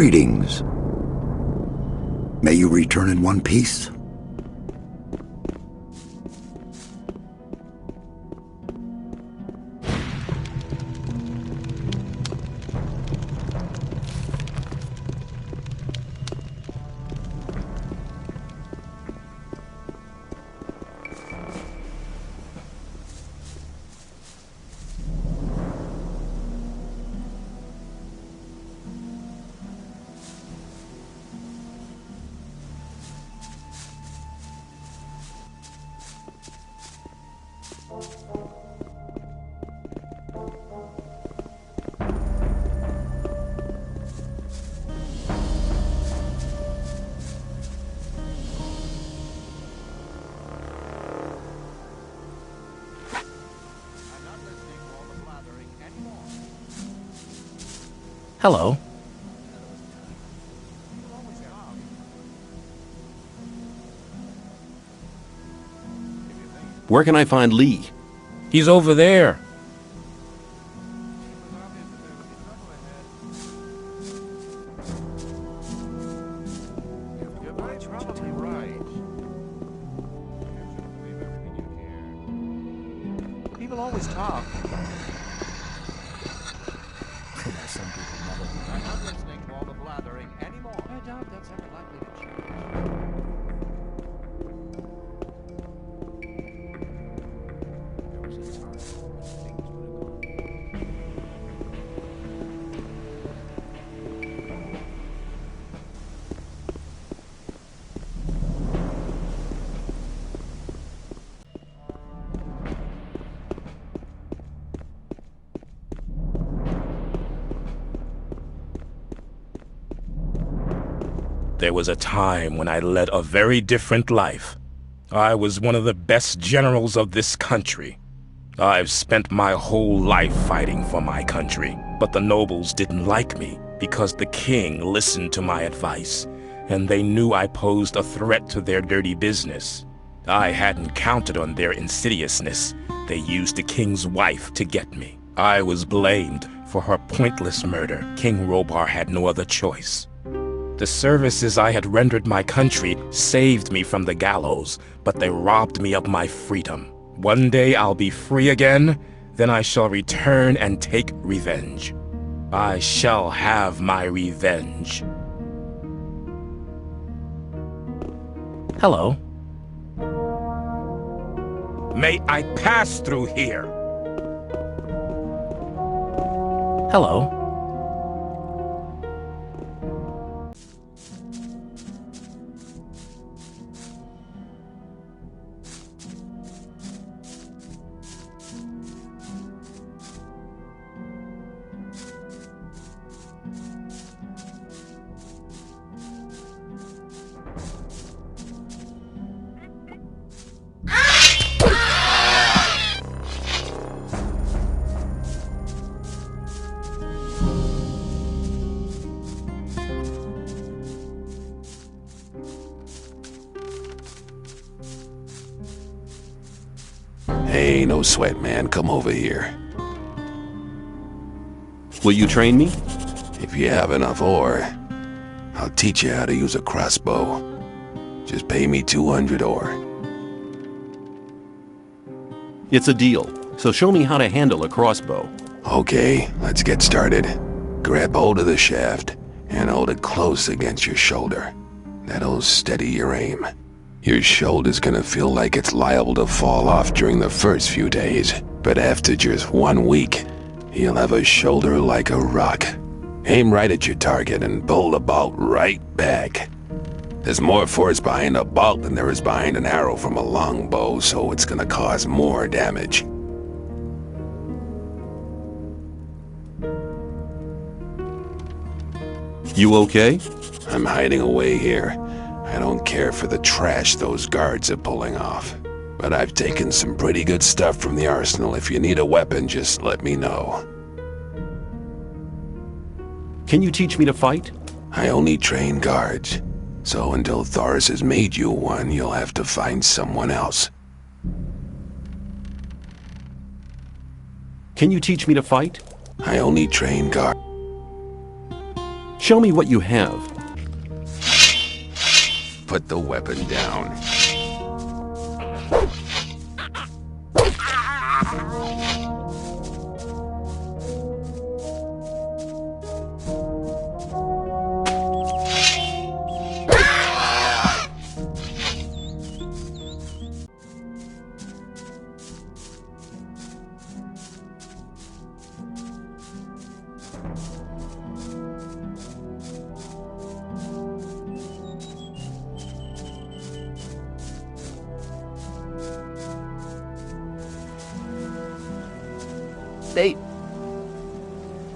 Greetings. May you return in one piece? Hello. Where can I find Lee? He's over there. You're probably right. People always talk. Some people never. I'm not listening to all the blathering anymore. I doubt that's ever likely to change. There was a time when things would have There was a time when I led a very different life. I was one of the best generals of this country. I've spent my whole life fighting for my country, but the nobles didn't like me because the king listened to my advice, and they knew I posed a threat to their dirty business. I hadn't counted on their insidiousness. They used the king's wife to get me. I was blamed for her pointless murder. King Robar had no other choice. The services I had rendered my country saved me from the gallows, but they robbed me of my freedom. One day I'll be free again, then I shall return and take revenge. I shall have my revenge. Hello. May I pass through here? Hello. Hey, no sweat, man. Come over here. Will you train me? If you have enough ore, I'll teach you how to use a crossbow. Just pay me 200 ore. It's a deal. So show me how to handle a crossbow. Okay, let's get started. Grab hold of the shaft and hold it close against your shoulder. That'll steady your aim. Your shoulder's gonna feel like it's liable to fall off during the first few days, but after just 1 week, you'll have a shoulder like a rock. Aim right at your target and pull the bolt right back. There's more force behind a bolt than there is behind an arrow from a longbow, so it's gonna cause more damage. You okay? I'm hiding away here. I don't care for the trash those guards are pulling off. But I've taken some pretty good stuff from the arsenal. If you need a weapon, just let me know. Can you teach me to fight? I only train guards. So until Thoris has made you one, you'll have to find someone else. Can you teach me to fight? I only train guards. Show me what you have. Put the weapon down.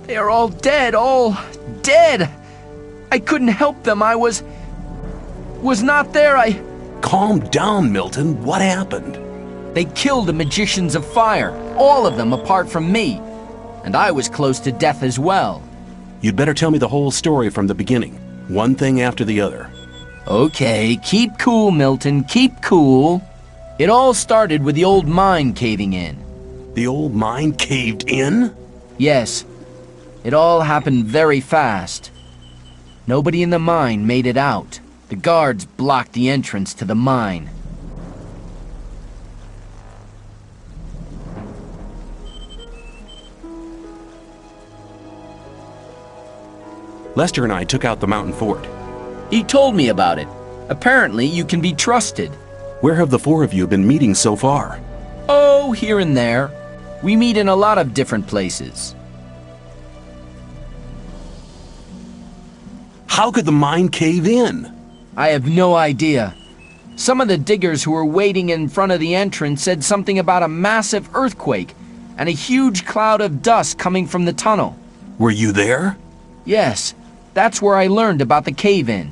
They are all dead. I couldn't help them. I was not there. Calm down, Milton. What happened? They killed the magicians of fire, all of them apart from me. And I was close to death as well. You'd better tell me the whole story from the beginning. One thing after the other. Okay, keep cool, Milton, keep cool. It all started with the old mine caving in. The old mine caved in? Yes. It all happened very fast. Nobody in the mine made it out. The guards blocked the entrance to the mine. Lester and I took out the mountain fort. He told me about it. Apparently, you can be trusted. Where have the four of you been meeting so far? Oh, here and there. We meet in a lot of different places. How could the mine cave in? I have no idea. Some of the diggers who were waiting in front of the entrance said something about a massive earthquake and a huge cloud of dust coming from the tunnel. Were you there? Yes, that's where I learned about the cave-in.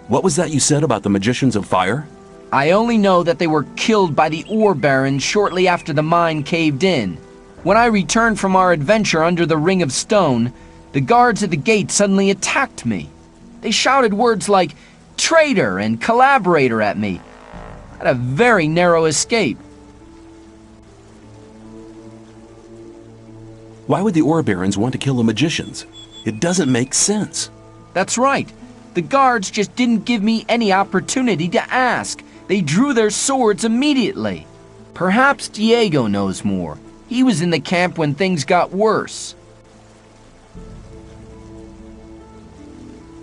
What was that you said about the magicians of fire? I only know that they were killed by the ore barons shortly after the mine caved in. When I returned from our adventure under the Ring of Stone, the guards at the gate suddenly attacked me. They shouted words like traitor and collaborator at me. I had a very narrow escape. Why would the ore barons want to kill the magicians? It doesn't make sense. That's right. The guards just didn't give me any opportunity to ask. They drew their swords immediately. Perhaps Diego knows more. He was in the camp when things got worse.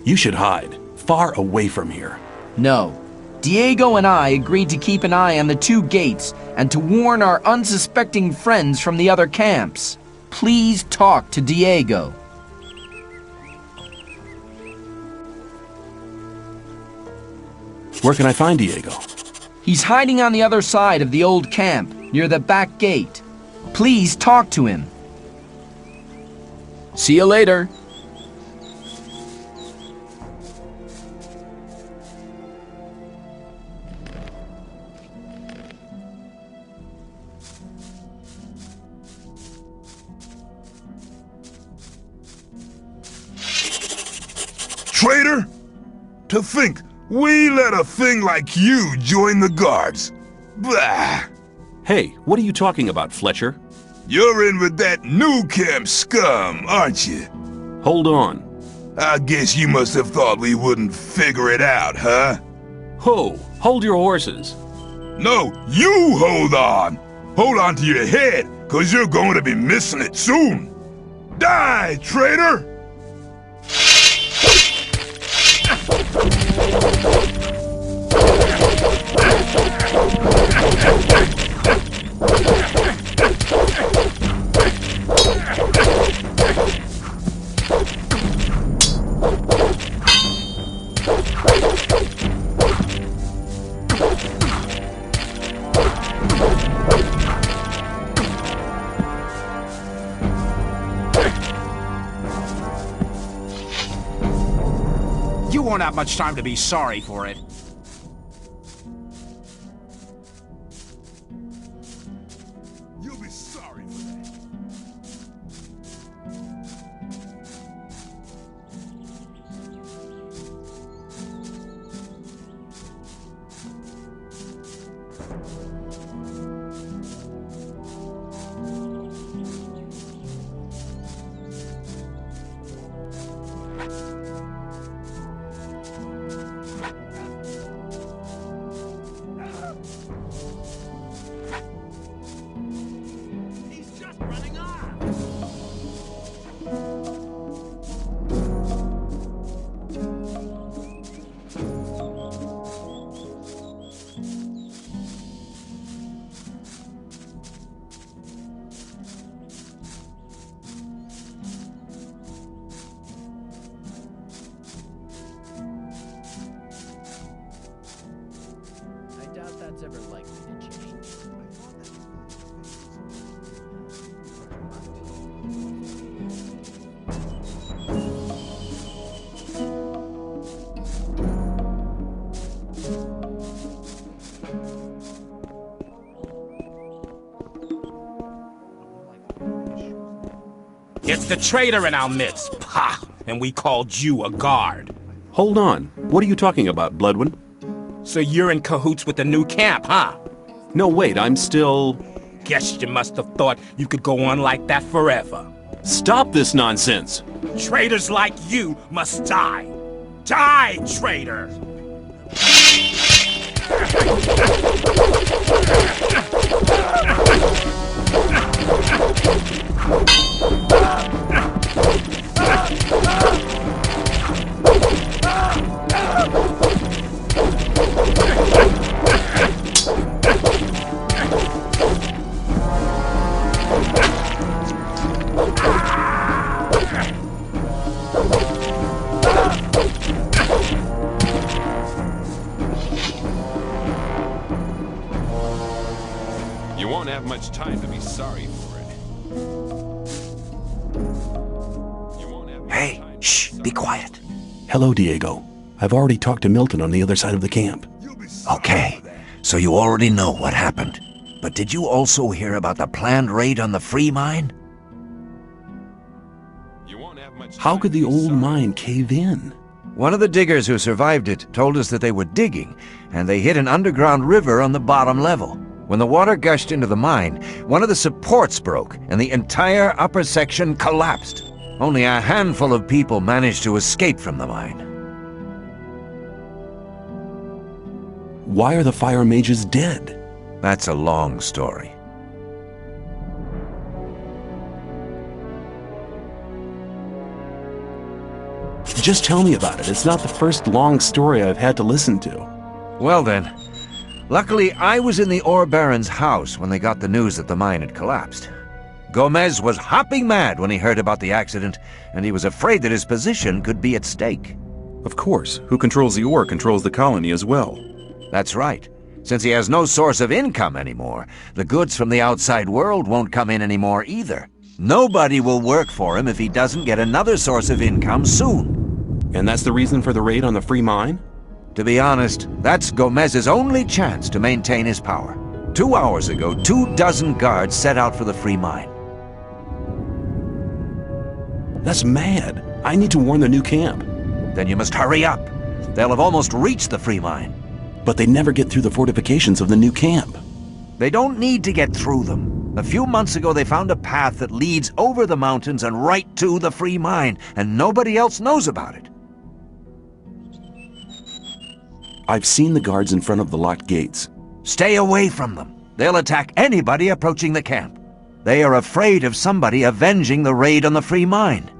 You should hide, far away from here. No. Diego and I agreed to keep an eye on the two gates and to warn our unsuspecting friends from the other camps. Please talk to Diego. Where can I find Diego? He's hiding on the other side of the old camp, near the back gate. Please talk to him. See you later. Traitor? To think we let a thing like you join the guards. Blah! Hey, what are you talking about, Fletcher? You're in with that new camp scum, aren't you? Hold on. I guess you must have thought we wouldn't figure it out, huh? Ho! Hold your horses. No, you hold on! Hold on to your head, cause you're going to be missing it soon! Die, traitor! You won't have much time to be sorry for it. You'll be sorry for that. It's the traitor in our midst. Pah! And we called you a guard. Hold on. What are you talking about, Bloodwin? So you're in cahoots with the new camp, huh? No, wait, I'm still... Guess you must have thought you could go on like that forever. Stop this nonsense! Traitors like you must die. Die, traitor! You won't have much time to be sorry for it. Hey, shh, be quiet. Hello, Diego. I've already talked to Milton on the other side of the camp. Okay, so you already know what happened. But did you also hear about the planned raid on the free mine? How could the old mine cave in? One of the diggers who survived it told us that they were digging, and they hit an underground river on the bottom level. When the water gushed into the mine, one of the supports broke, and the entire upper section collapsed. Only a handful of people managed to escape from the mine. Why are the fire mages dead? That's a long story. Just tell me about it. It's not the first long story I've had to listen to. Well then, luckily I was in the ore baron's house when they got the news that the mine had collapsed. Gomez was hopping mad when he heard about the accident, and he was afraid that his position could be at stake. Of course, who controls the ore controls the colony as well. That's right. Since he has no source of income anymore, the goods from the outside world won't come in anymore either. Nobody will work for him if he doesn't get another source of income soon. And that's the reason for the raid on the free mine? To be honest, that's Gomez's only chance to maintain his power. 2 hours ago, 24 guards set out for the free mine. That's mad. I need to warn the new camp. Then you must hurry up. They'll have almost reached the free mine. But they never get through the fortifications of the new camp. They don't need to get through them. A few months ago, they found a path that leads over the mountains and right to the free mine, and nobody else knows about it. I've seen the guards in front of the locked gates. Stay away from them. They'll attack anybody approaching the camp. They are afraid of somebody avenging the raid on the free mine.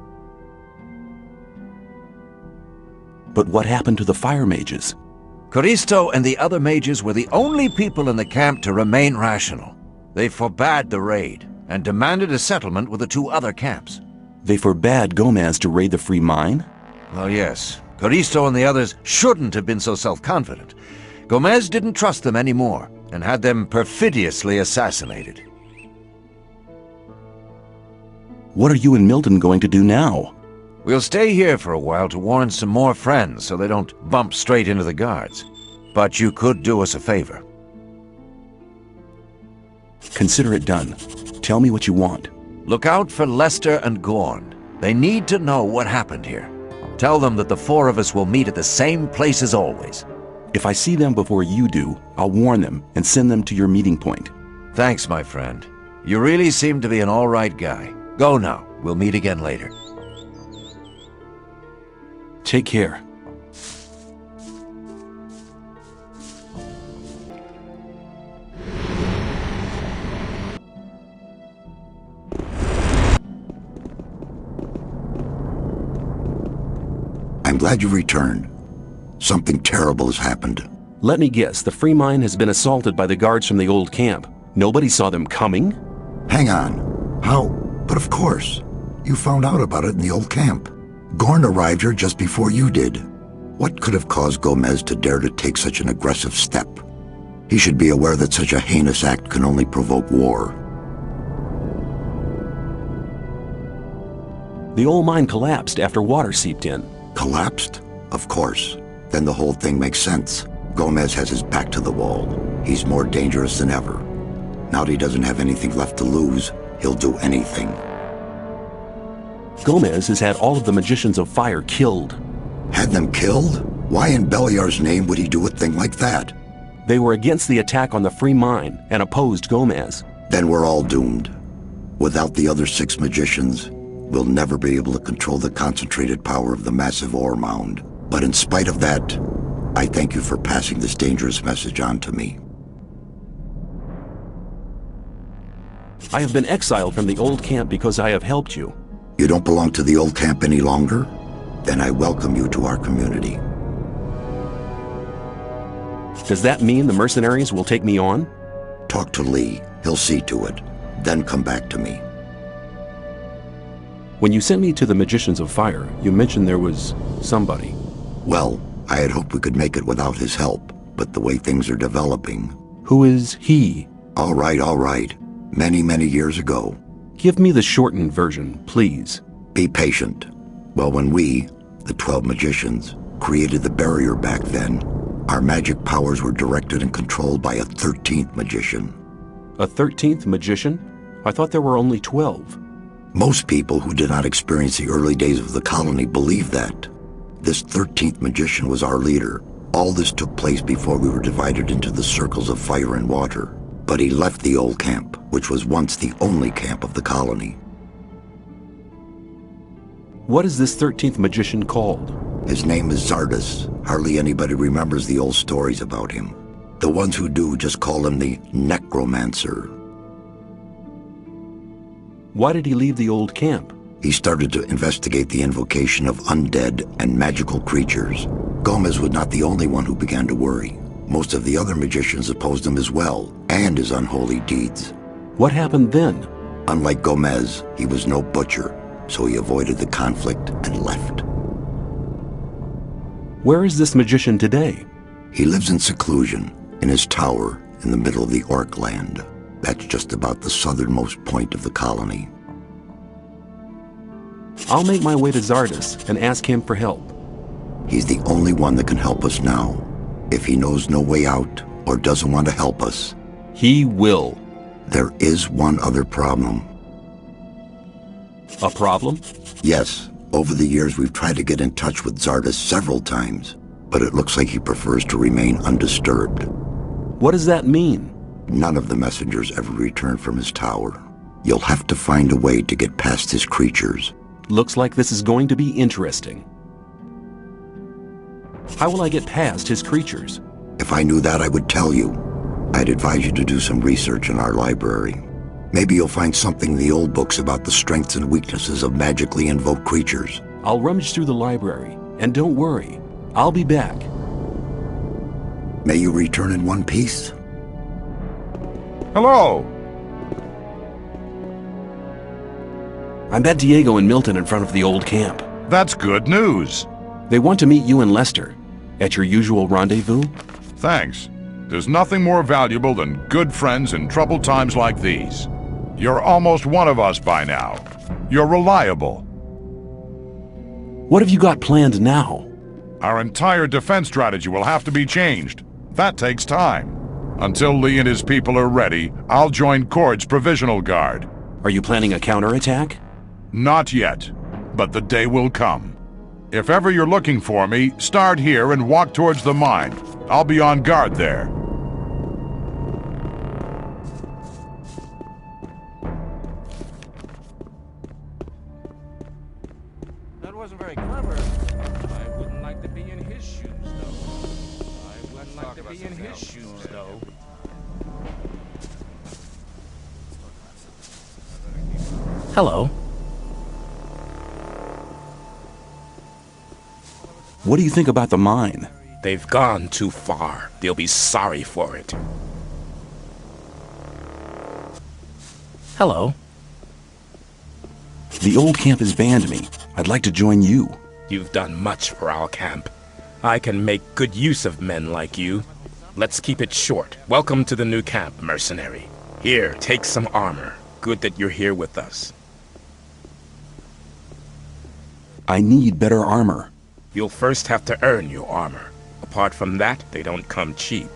But what happened to the fire mages? Coristo and the other mages were the only people in the camp to remain rational. They forbade the raid and demanded a settlement with the 2 other camps. They forbade Gomez to raid the free mine? Oh yes, Coristo and the others shouldn't have been so self-confident. Gomez didn't trust them anymore and had them perfidiously assassinated. What are you and Milton going to do now? We'll stay here for a while to warn some more friends so they don't bump straight into the guards. But you could do us a favor. Consider it done. Tell me what you want. Look out for Lester and Gorn. They need to know what happened here. Tell them that the 4 of us will meet at the same place as always. If I see them before you do, I'll warn them and send them to your meeting point. Thanks, my friend. You really seem to be an all right guy. Go now. We'll meet again later. Take care. I'm glad you returned. Something terrible has happened. Let me guess, the free mine has been assaulted by the guards from the old camp. Nobody saw them coming? Hang on. How? But of course. You found out about it in the old camp. Gorn arrived here just before you did. What could have caused Gomez to dare to take such an aggressive step? He should be aware that such a heinous act can only provoke war. The old mine collapsed after water seeped in. Collapsed? Of course. Then the whole thing makes sense. Gomez has his back to the wall. He's more dangerous than ever. Now that he doesn't have anything left to lose, he'll do anything. Gomez has had all of the magicians of fire killed. Had them killed? Why in Beliar's name would he do a thing like that? They were against the attack on the free mine and opposed Gomez. Then we're all doomed. Without the other 6 magicians, we'll never be able to control the concentrated power of the massive ore mound. But in spite of that, I thank you for passing this dangerous message on to me. I have been exiled from the old camp because I have helped you. You don't belong to the old camp any longer? Then I welcome you to our community. Does that mean the mercenaries will take me on? Talk to Lee. He'll see to it. Then come back to me. When you sent me to the Magicians of Fire, you mentioned there was somebody. Well, I had hoped we could make it without his help, but the way things are developing... Who is he? All right. Many, many years ago. Give me the shortened version, please. Be patient. Well, when we, the 12 magicians, created the barrier back then, our magic powers were directed and controlled by a 13th magician. A 13th magician? I thought there were only 12. Most people who did not experience the early days of the colony believe that. This 13th magician was our leader. All this took place before we were divided into the circles of fire and water. But he left the old camp, which was once the only camp of the colony. What is this 13th magician called? His name is Xardas. Hardly anybody remembers the old stories about him. The ones who do just call him the Necromancer. Why did he leave the old camp? He started to investigate the invocation of undead and magical creatures. Gomez was not the only one who began to worry. Most of the other magicians opposed him as well, and his unholy deeds. What happened then? Unlike Gomez, he was no butcher, so he avoided the conflict and left. Where is this magician today? He lives in seclusion, in his tower in the middle of the Orc land. That's just about the southernmost point of the colony. I'll make my way to Xardas and ask him for help. He's the only one that can help us now. If he knows no way out or doesn't want to help us, he will. There is one other problem. A problem? Yes. Over the years, we've tried to get in touch with Xardas several times, but it looks like he prefers to remain undisturbed. What does that mean? None of the messengers ever returned from his tower. You'll have to find a way to get past his creatures. Looks like this is going to be interesting. How will I get past his creatures? If I knew that, I would tell you. I'd advise you to do some research in our library. Maybe you'll find something in the old books about the strengths and weaknesses of magically invoked creatures. I'll rummage through the library, and don't worry, I'll be back. May you return in one piece. Hello! I met Diego and Milton in front of the old camp. That's good news. They want to meet you and Lester at your usual rendezvous. Thanks. There's nothing more valuable than good friends in troubled times like these. You're almost one of us by now. You're reliable. What have you got planned now? Our entire defense strategy will have to be changed. That takes time. Until Lee and his people are ready, I'll join Cord's provisional guard. Are you planning a counterattack? Not yet, but the day will come. If ever you're looking for me, start here and walk towards the mine. I'll be on guard there. That wasn't very clever. wouldn't like to be in his shoes, though. I wouldn't like to be in his shoes, though. Hello. What do you think about the mine? They've gone too far. They'll be sorry for it. Hello. The old camp has banned me. I'd like to join you. You've done much for our camp. I can make good use of men like you. Let's keep it short. Welcome to the new camp, mercenary. Here, take some armor. Good that you're here with us. I need better armor. You'll first have to earn your armor. Apart from that, they don't come cheap.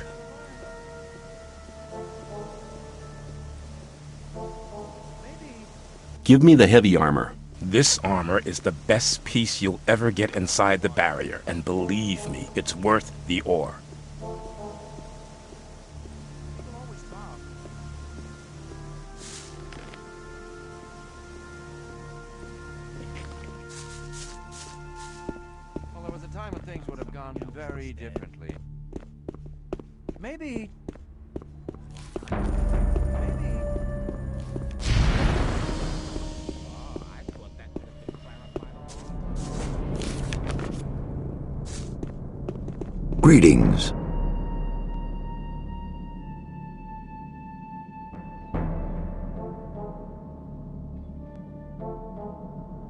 Give me the heavy armor. This armor is the best piece you'll ever get inside the barrier, and believe me, it's worth the ore. Well, there was a time when things would have gone very differently. Maybe... Greetings.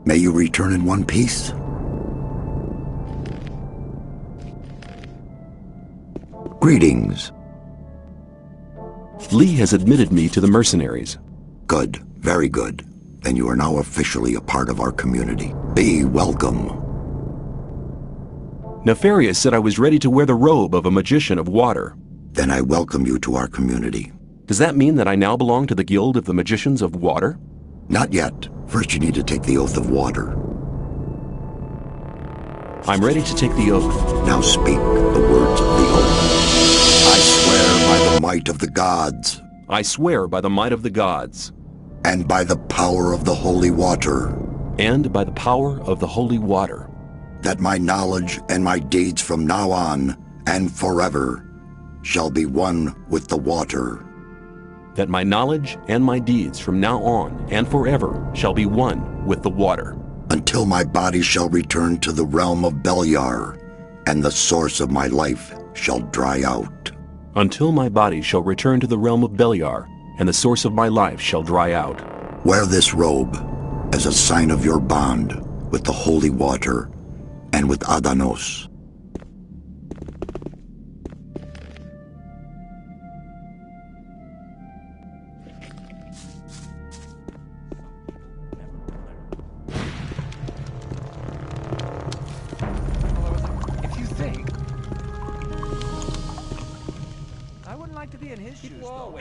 May you return in one piece. Greetings. Lee has admitted me to the mercenaries. Good, very good. Then you are now officially a part of our community. Be welcome. Nefarious said I was ready to wear the robe of a magician of water. Then I welcome you to our community. Does that mean that I now belong to the Guild of the Magicians of Water? Not yet. First you need to take the oath of water. I'm ready to take the oath. Now speak the words of the oath. I swear by the might of the gods. I swear by the might of the gods. And by the power of the holy water. And by the power of the holy water. That my knowledge and my deeds from now on and forever shall be one with the water. That my knowledge and my deeds from now on and forever shall be one with the water. Until my body shall return to the realm of Beliar, and the source of my life shall dry out. Until my body shall return to the realm of Beliar, and the source of my life shall dry out. Wear this robe as a sign of your bond with the holy water and with Adanos. If you think... I wouldn't like to be in his shoes, though.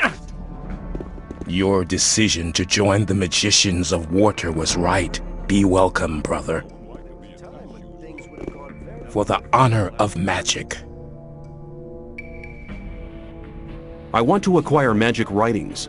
Your decision to join the Magicians of Water was right. Be welcome, brother. For the honor of magic. I want to acquire magic writings.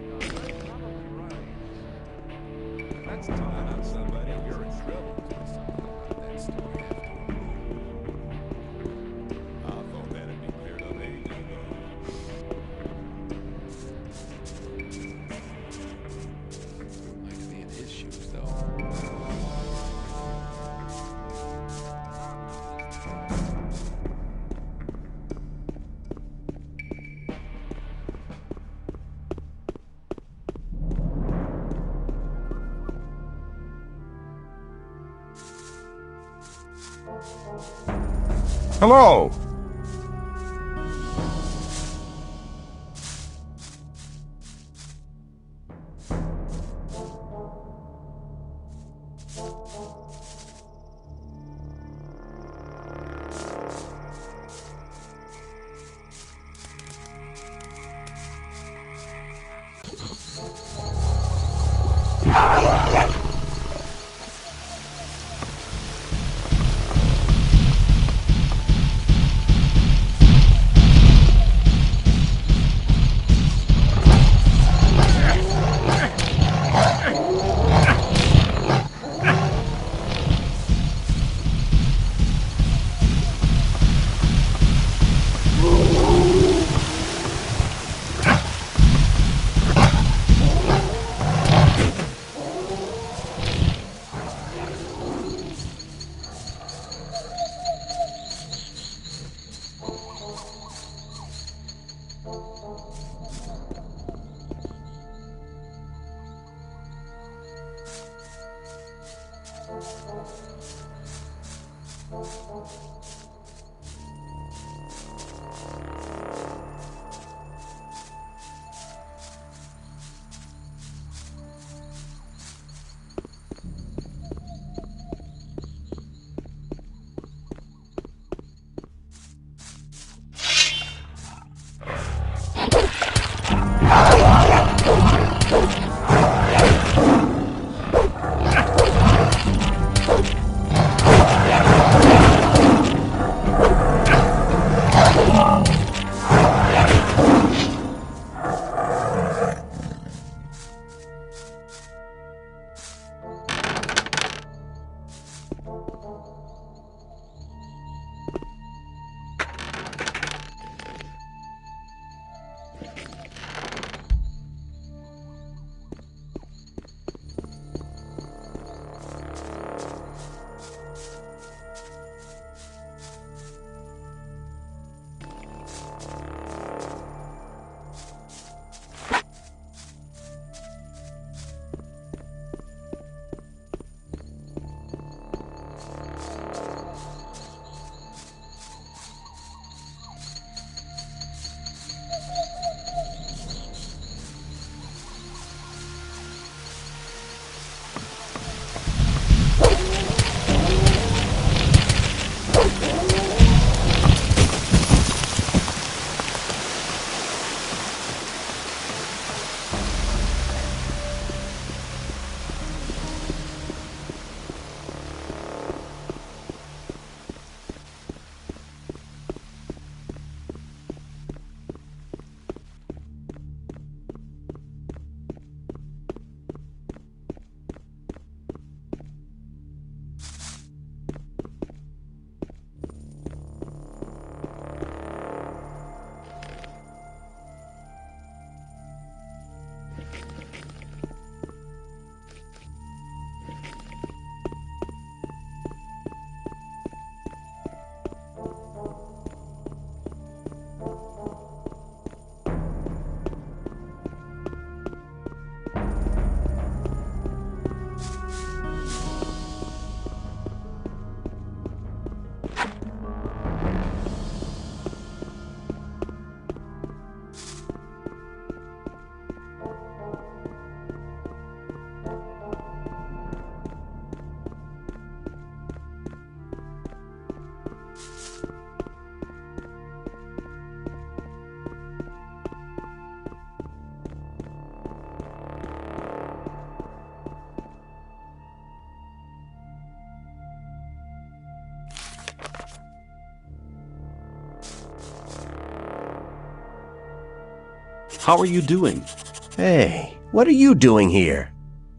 Hello! How are you doing? Hey, what are you doing here?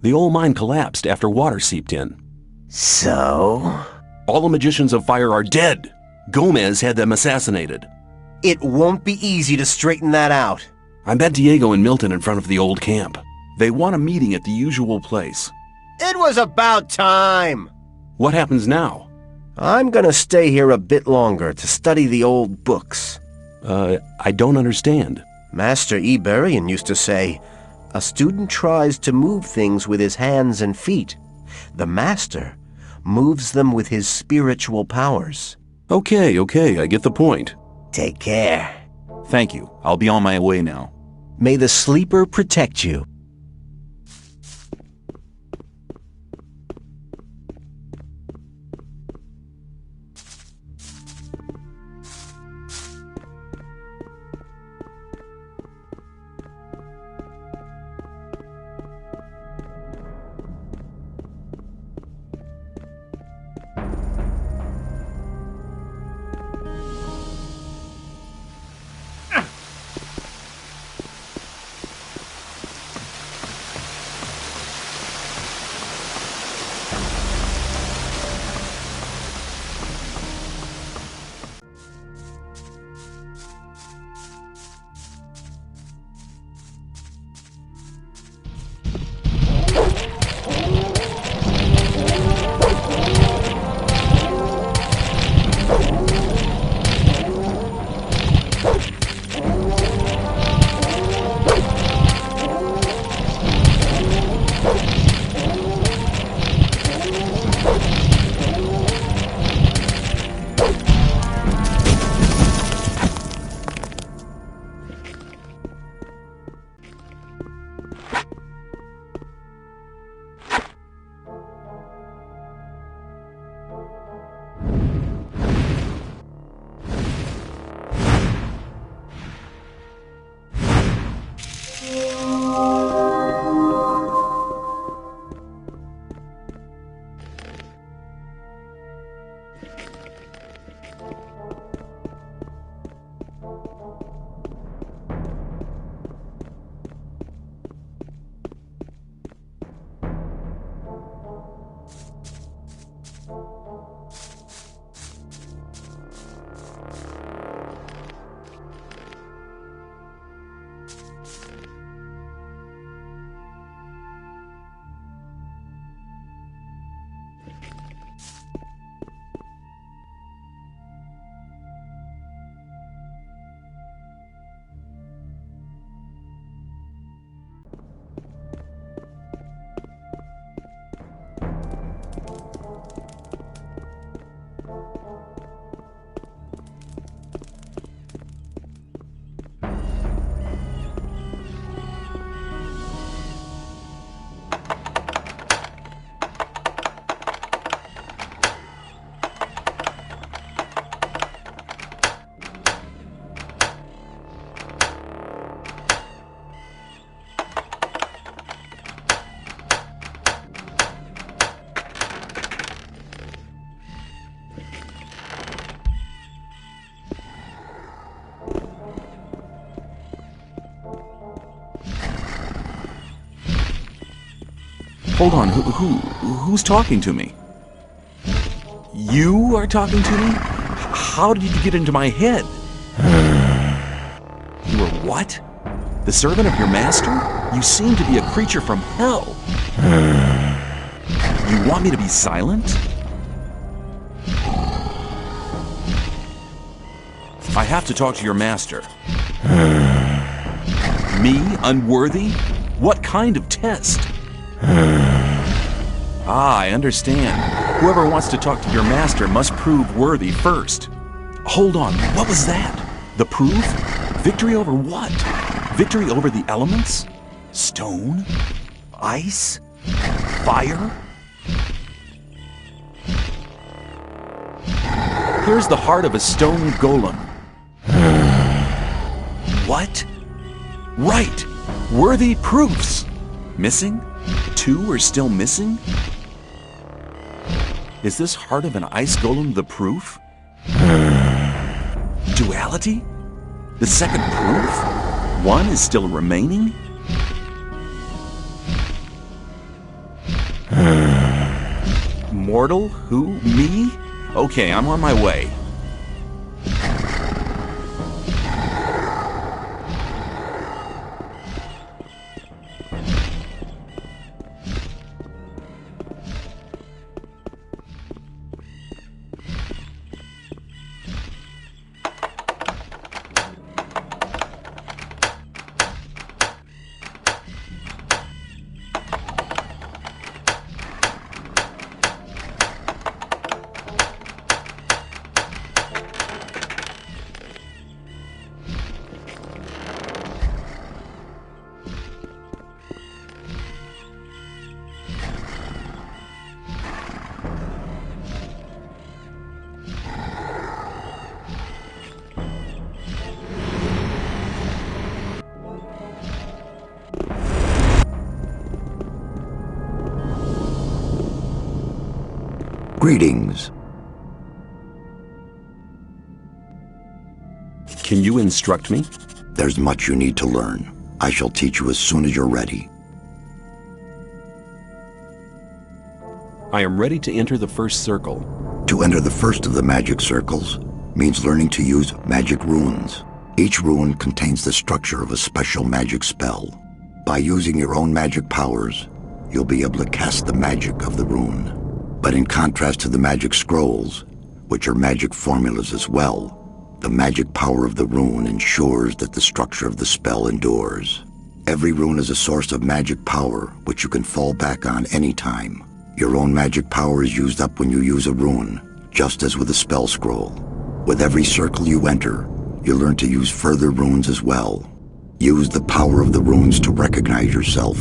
The old mine collapsed after water seeped in. So? All the magicians of fire are dead. Gomez had them assassinated. It won't be easy to straighten that out. I met Diego and Milton in front of the old camp. They want a meeting at the usual place. It was about time! What happens now? I'm gonna stay here a bit longer to study the old books. I don't understand. Master Iberian used to say, a student tries to move things with his hands and feet. The master moves them with his spiritual powers. Okay, I get the point. Take care. Thank you. I'll be on my way now. May the sleeper protect you. Hold on, who's talking to me? You are talking to me? How did you get into my head? You are what? The servant of your master? You seem to be a creature from hell. You want me to be silent? I have to talk to your master. Me? Unworthy? What kind of test? I understand. Whoever wants to talk to your master must prove worthy first. Hold on, what was that? The proof? Victory over what? Victory over the elements? Stone? Ice? Fire? Here's the heart of a stone golem. What? Right! Worthy proofs! Missing? 2 are still missing? Is this heart of an ice golem the proof? Duality? The second proof? 1 is still remaining? Mortal? Who? Me? Okay, I'm on my way. Greetings. Can you instruct me? There's much you need to learn. I shall teach you as soon as you're ready. I am ready to enter the first circle. To enter the first of the magic circles means learning to use magic runes. Each rune contains the structure of a special magic spell. By using your own magic powers, you'll be able to cast the magic of the rune. But in contrast to the magic scrolls, which are magic formulas as well, the magic power of the rune ensures that the structure of the spell endures. Every rune is a source of magic power which you can fall back on any time. Your own magic power is used up when you use a rune, just as with a spell scroll. With every circle you enter, you learn to use further runes as well. Use the power of the runes to recognize yourself.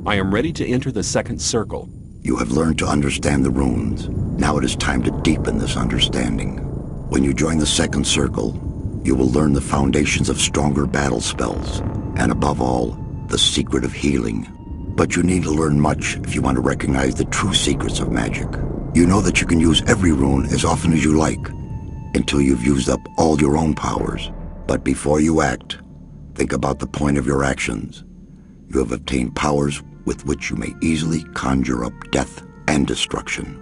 I am ready to enter the second circle. You have learned to understand the runes. Now it is time to deepen this understanding. When you join the second circle, you will learn the foundations of stronger battle spells, and above all, the secret of healing. But you need to learn much if you want to recognize the true secrets of magic. You know that you can use every rune as often as you like, until you've used up all your own powers. But before you act, think about the point of your actions. You have obtained powers with which you may easily conjure up death and destruction.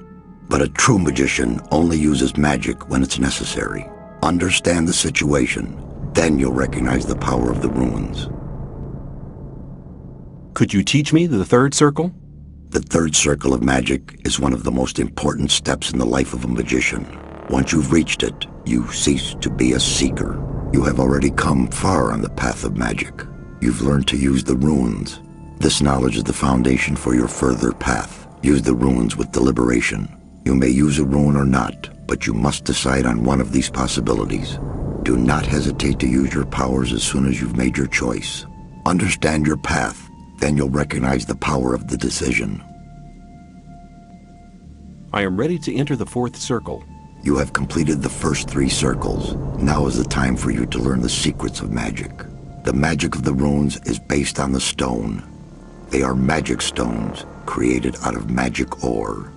But a true magician only uses magic when it's necessary. Understand the situation, then you'll recognize the power of the runes. Could you teach me the third circle? The third circle of magic is one of the most important steps in the life of a magician. Once you've reached it, you cease to be a seeker. You have already come far on the path of magic. You've learned to use the runes. This knowledge is the foundation for your further path. Use the runes with deliberation. You may use a rune or not, but you must decide on one of these possibilities. Do not hesitate to use your powers as soon as you've made your choice. Understand your path, then you'll recognize the power of the decision. I am ready to enter the fourth circle. You have completed the first 3 circles. Now is the time for you to learn the secrets of magic. The magic of the runes is based on the stone. They are magic stones, created out of magic ore.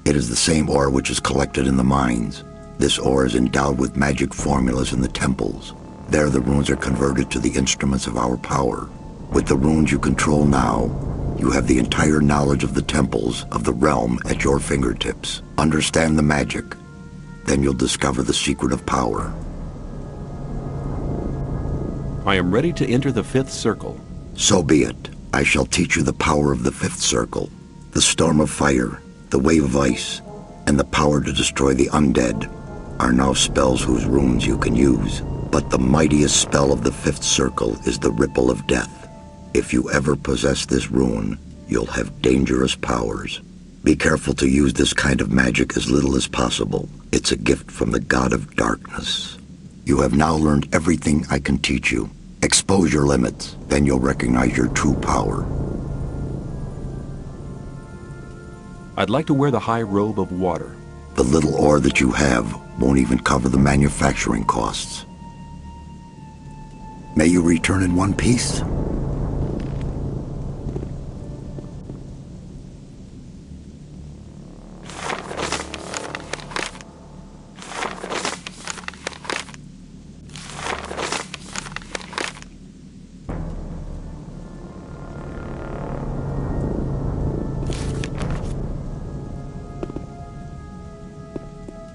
It is the same ore which is collected in the mines. This ore is endowed with magic formulas in the temples. There the runes are converted to the instruments of our power. With the runes you control now, you have the entire knowledge of the temples of the realm at your fingertips. Understand the magic. Then you'll discover the secret of power. I am ready to enter the fifth circle. So be it. I shall teach you the power of the fifth circle. The storm of fire, the wave of ice, and the power to destroy the undead are now spells whose runes you can use. But the mightiest spell of the fifth circle is the ripple of death. If you ever possess this rune, you'll have dangerous powers. Be careful to use this kind of magic as little as possible. It's a gift from the god of darkness. You have now learned everything I can teach you. Expose your limits, then you'll recognize your true power. I'd like to wear the high robe of water. The little ore that you have won't even cover the manufacturing costs. May you return in one piece.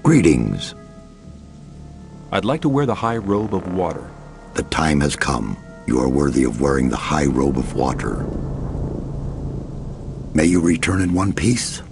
Greetings. I'd like to wear the high robe of water. The time has come. You are worthy of wearing the high robe of water. May you return in one piece.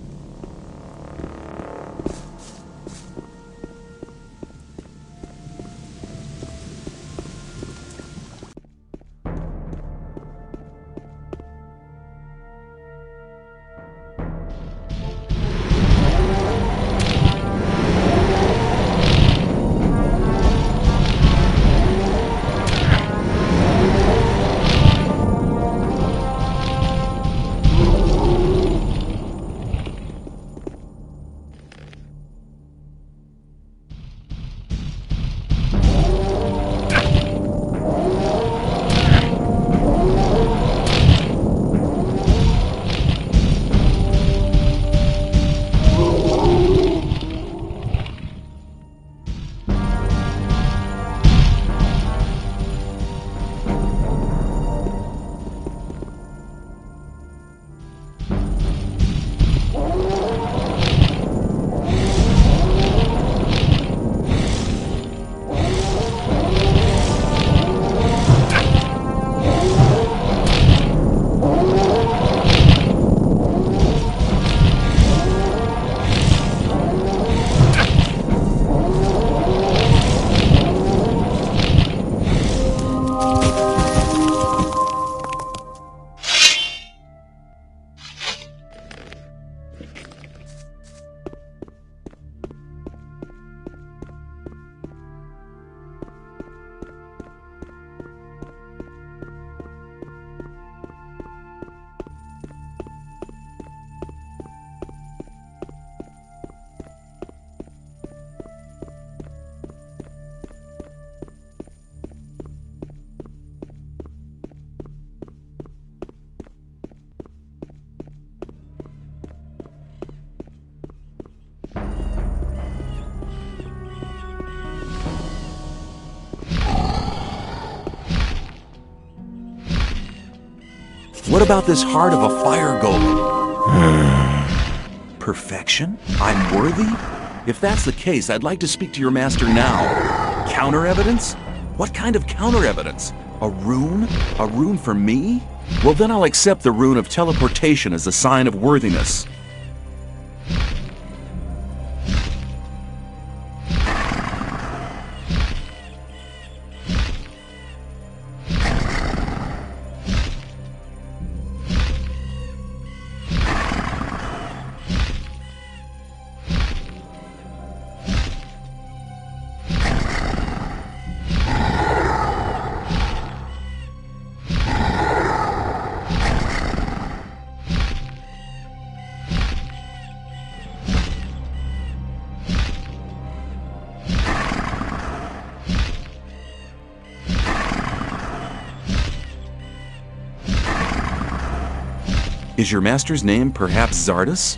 What about this heart of a fire golem? Perfection? I'm worthy? If that's the case, I'd like to speak to your master now. Counter evidence? What kind of counter evidence? A rune? A rune for me? Well, then I'll accept the rune of teleportation as a sign of worthiness. Is your master's name perhaps Xardas?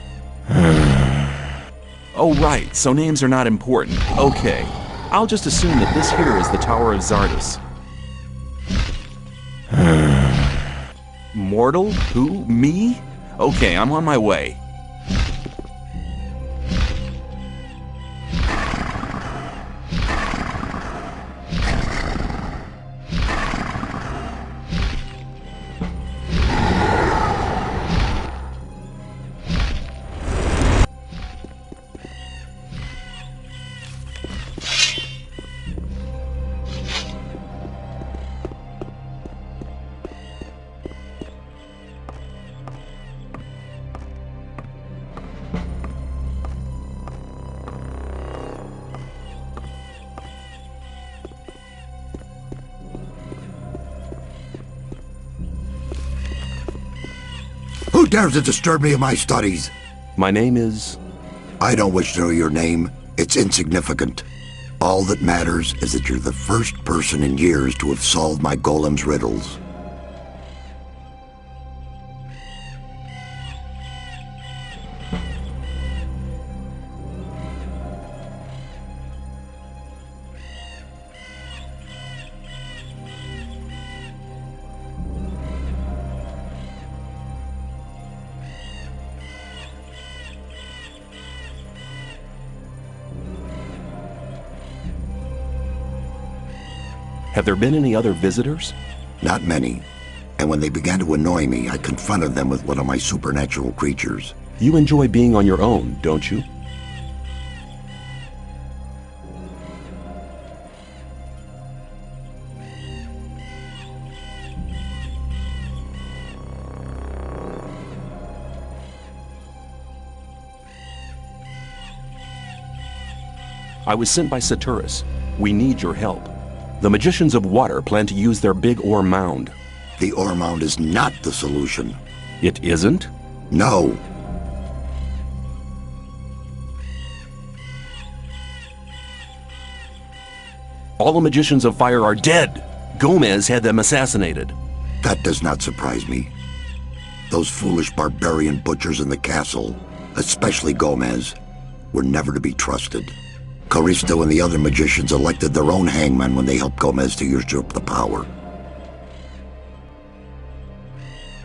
Oh, right, so names are not important. Okay, I'll just assume that this here is the Tower of Xardas. Mortal? Who? Me? Okay, I'm on my way. Who dares to disturb me in my studies? My name is... I don't wish to know your name. It's insignificant. All that matters is that you're the first person in years to have solved my golem's riddles. Have there been any other visitors? Not many. And when they began to annoy me, I confronted them with one of my supernatural creatures. You enjoy being on your own, don't you? I was sent by Xardas. We need your help. The magicians of water plan to use their big ore mound. The ore mound is not the solution. It isn't? No. All the magicians of fire are dead. Gomez had them assassinated. That does not surprise me. Those foolish barbarian butchers in the castle, especially Gomez, were never to be trusted. Caristo and the other magicians elected their own hangman when they helped Gomez to usurp the power.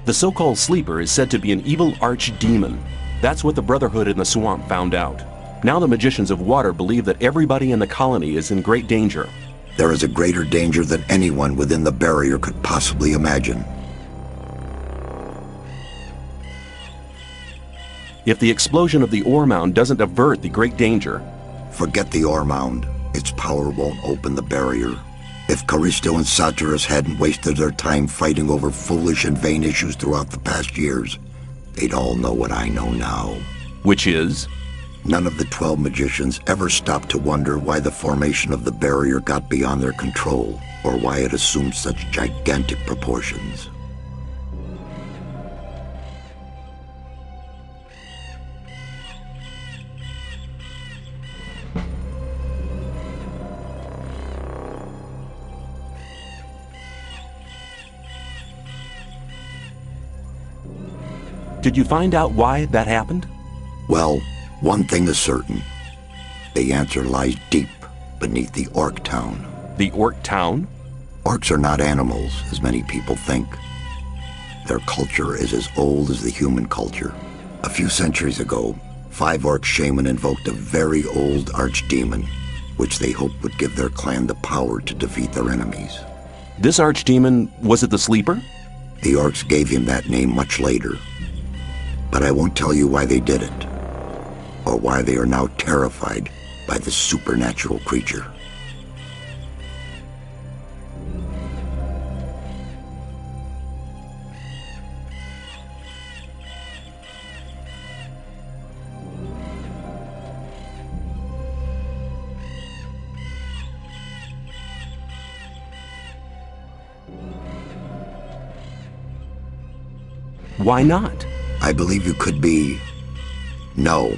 The so-called sleeper is said to be an evil archdemon. That's what the Brotherhood in the swamp found out. Now the magicians of water believe that everybody in the colony is in great danger. There is a greater danger than anyone within the barrier could possibly imagine. If the explosion of the ore mound doesn't avert the great danger, forget the ore mound. Its power won't open the barrier. If Caristo and Xardas hadn't wasted their time fighting over foolish and vain issues throughout the past years, they'd all know what I know now. Which is? None of the 12 magicians ever stopped to wonder why the formation of the barrier got beyond their control, or why it assumed such gigantic proportions. Did you find out why that happened? Well, one thing is certain. The answer lies deep beneath the Orc town. The Orc town? Orcs are not animals, as many people think. Their culture is as old as the human culture. A few centuries ago, 5 Orc shaman invoked a very old archdemon, which they hoped would give their clan the power to defeat their enemies. This archdemon, was it the Sleeper? The Orcs gave him that name much later. But I won't tell you why they did it, or why they are now terrified by this supernatural creature. Why not? I believe you could be... No.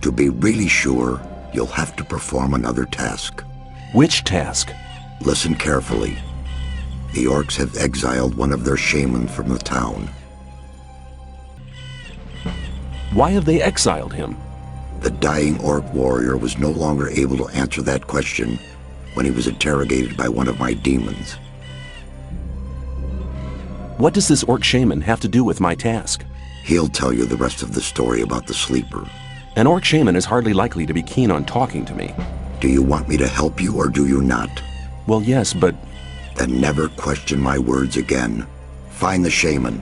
To be really sure, you'll have to perform another task. Which task? Listen carefully. The Orcs have exiled one of their shamans from the town. Why have they exiled him? The dying Orc warrior was no longer able to answer that question when he was interrogated by one of my demons. What does this orc shaman have to do with my task? He'll tell you the rest of the story about the sleeper. An orc shaman is hardly likely to be keen on talking to me. Do you want me to help you or do you not? Well, yes, but... Then never question my words again. Find the shaman.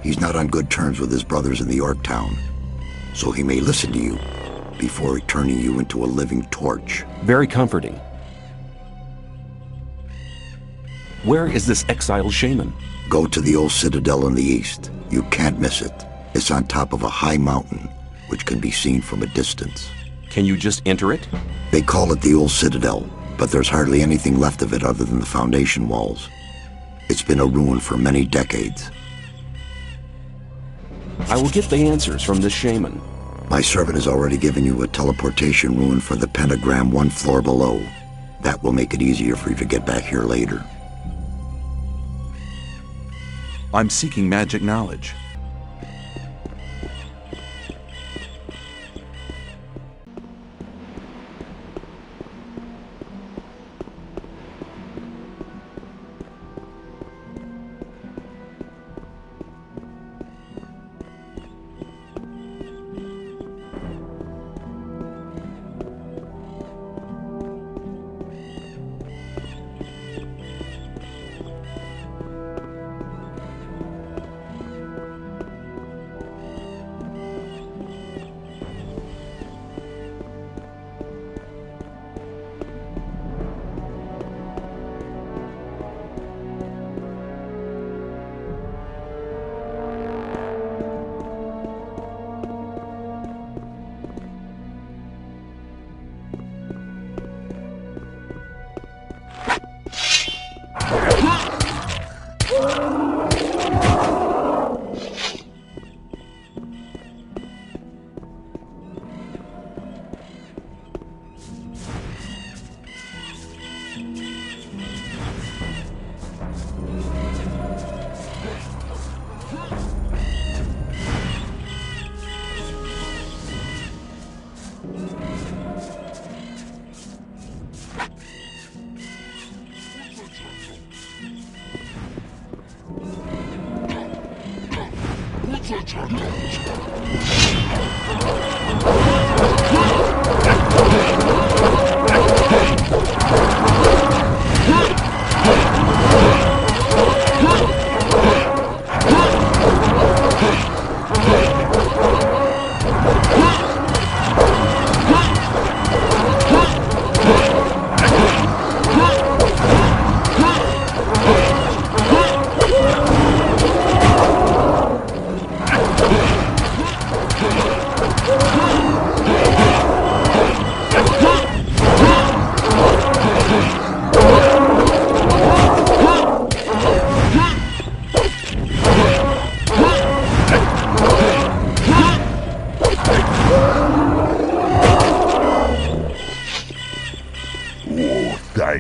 He's not on good terms with his brothers in the orc town, so he may listen to you before turning you into a living torch. Very comforting. Where is this exiled shaman? Go to the old citadel in the east. You can't miss it. It's on top of a high mountain, which can be seen from a distance. Can you just enter it? They call it the old citadel, but there's hardly anything left of it other than the foundation walls. It's been a ruin for many decades. I will get the answers from this shaman. My servant has already given you a teleportation rune for the pentagram 1 floor below. That will make it easier for you to get back here later. I'm seeking magic knowledge.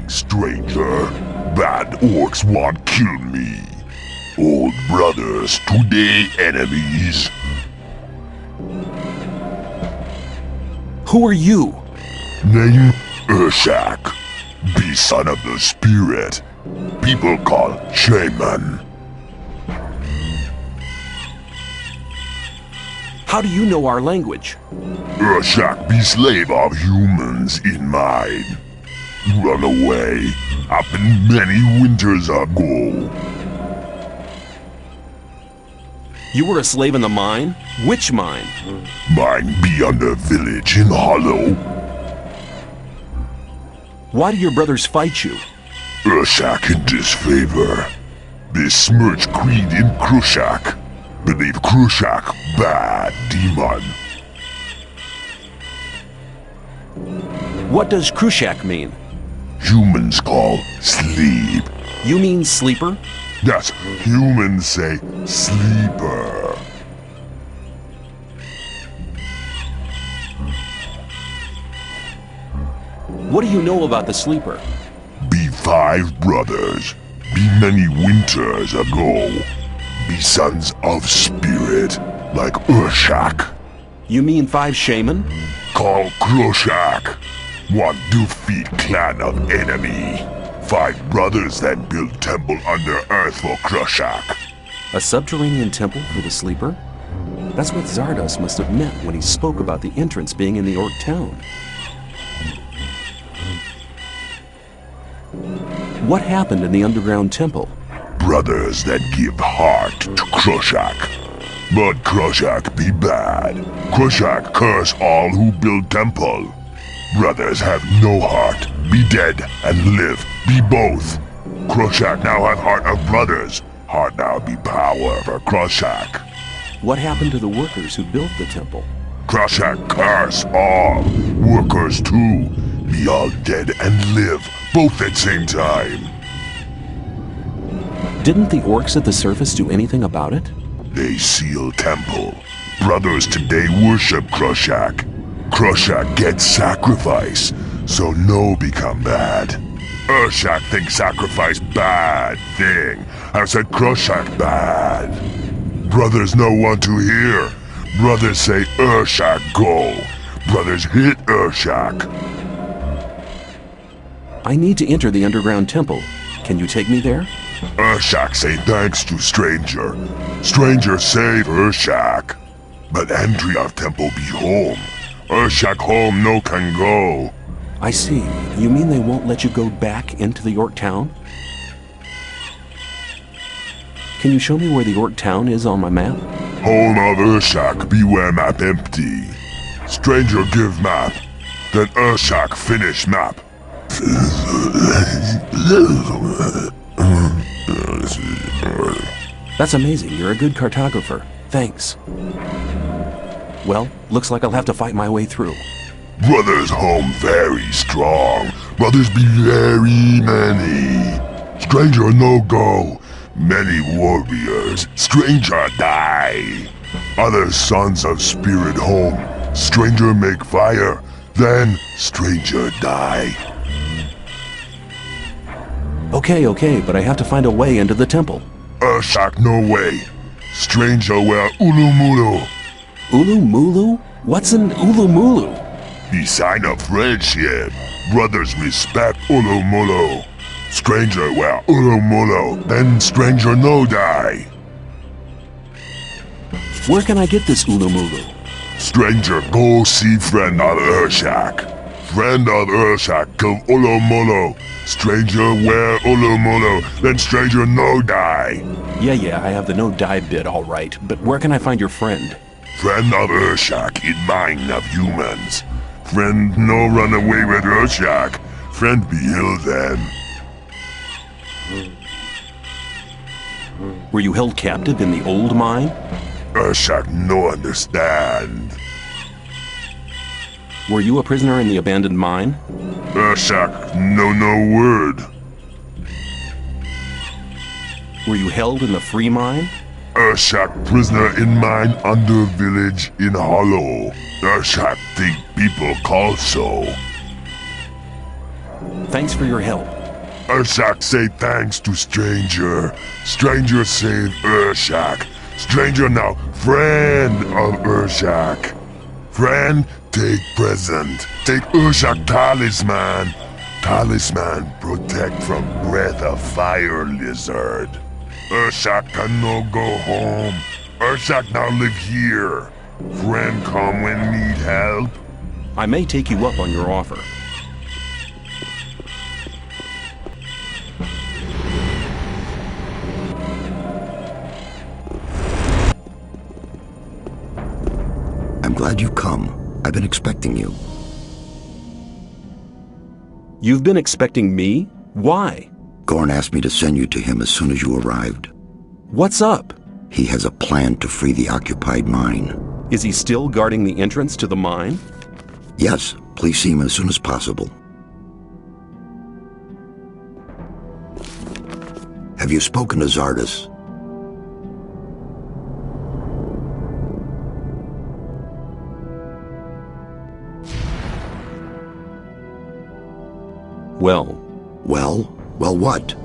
Stranger, bad orcs won't kill me. Old brothers, today enemies. Who are you? Name Urshak. Be son of the spirit. People call shaman. How do you know our language? Urshak be slave of humans in mine. Run away. Happened many winters ago. You were a slave in the mine? Which mine? Mine beyond the village in Hollow. Why do your brothers fight you? Urshak in disfavor. They smirch creed in Krushak. Believe Krushak bad demon. What does Krushak mean? Humans call sleep. You mean sleeper? Yes, humans say sleeper. What do you know about the sleeper? Be 5 brothers. Be many winters ago. Be sons of spirit, like Urshak. You mean 5 shaman? Call Krushak. One defeat clan of enemy. 5 brothers then build temple under earth for Krushak. A subterranean temple for the sleeper? That's what Xardas must have meant when he spoke about the entrance being in the Orc town. What happened in the underground temple? Brothers that give heart to Kroshak. But Kroshak be bad. Kroshak curse all who build temple. Brothers have no heart, be dead and live, be both. Kroshak now have heart of brothers, heart now be power for Kroshak. What happened to the workers who built the temple? Kroshak curse all, workers too, be all dead and live, both at same time. Didn't the orcs at the surface do anything about it? They seal temple. Brothers today worship Kroshak. Kroshak gets sacrifice, so no become bad. Urshak think sacrifice bad thing. I said Kroshak bad. Brothers no want to hear. Brothers say Urshak go. Brothers hit Urshak. I need to enter the underground temple. Can you take me there? Urshak say thanks to stranger. Stranger save Urshak. But entry of temple be home. Urshak home no can go. I see. You mean they won't let you go back into the Orc town? Can you show me where the Orc town is on my map? Home of Urshak beware map empty. Stranger give map. Then Urshak finish map. That's amazing. You're a good cartographer. Thanks. Well, looks like I'll have to fight my way through. Brothers home very strong. Brothers be very many. Stranger no go. Many warriors. Stranger die. Other sons of spirit home. Stranger make fire. Then stranger die. Okay, but I have to find a way into the temple. Urshak no way. Stranger wear ulumulu. Ulumulu? What's an ulumulu? The sign of friendship. Brothers respect ulumulu. Stranger wear ulumulu, then stranger no die. Where can I get this ulumulu? Stranger go see friend of Urshak. Friend of Urshak give ulumulu. Stranger wear ulumulu, then stranger no die. Yeah, I have the no die bit all right, but where can I find your friend? Friend of Urshak in mind of humans. Friend no run away with Urshak. Friend be ill then. Were you held captive in the old mine? Urshak no understand. Were you a prisoner in the abandoned mine? Urshak no word. Were you held in the free mine? Urshak prisoner in mine under village in hollow. Urshak think people call so. Thanks for your help. Urshak say thanks to stranger. Stranger save Urshak. Stranger now friend of Urshak. Friend take present. Take Urshak talisman. Talisman protect from breath of fire lizard. Urshak can no go home. Urshak now live here. Friend come when need help. I may take you up on your offer. I'm glad you've come. I've been expecting you. You've been expecting me? Why? Gorn asked me to send you to him as soon as you arrived. What's up? He has a plan to free the occupied mine. Is he still guarding the entrance to the mine? Yes, please see him as soon as possible. Have you spoken to Xardas? Well, what?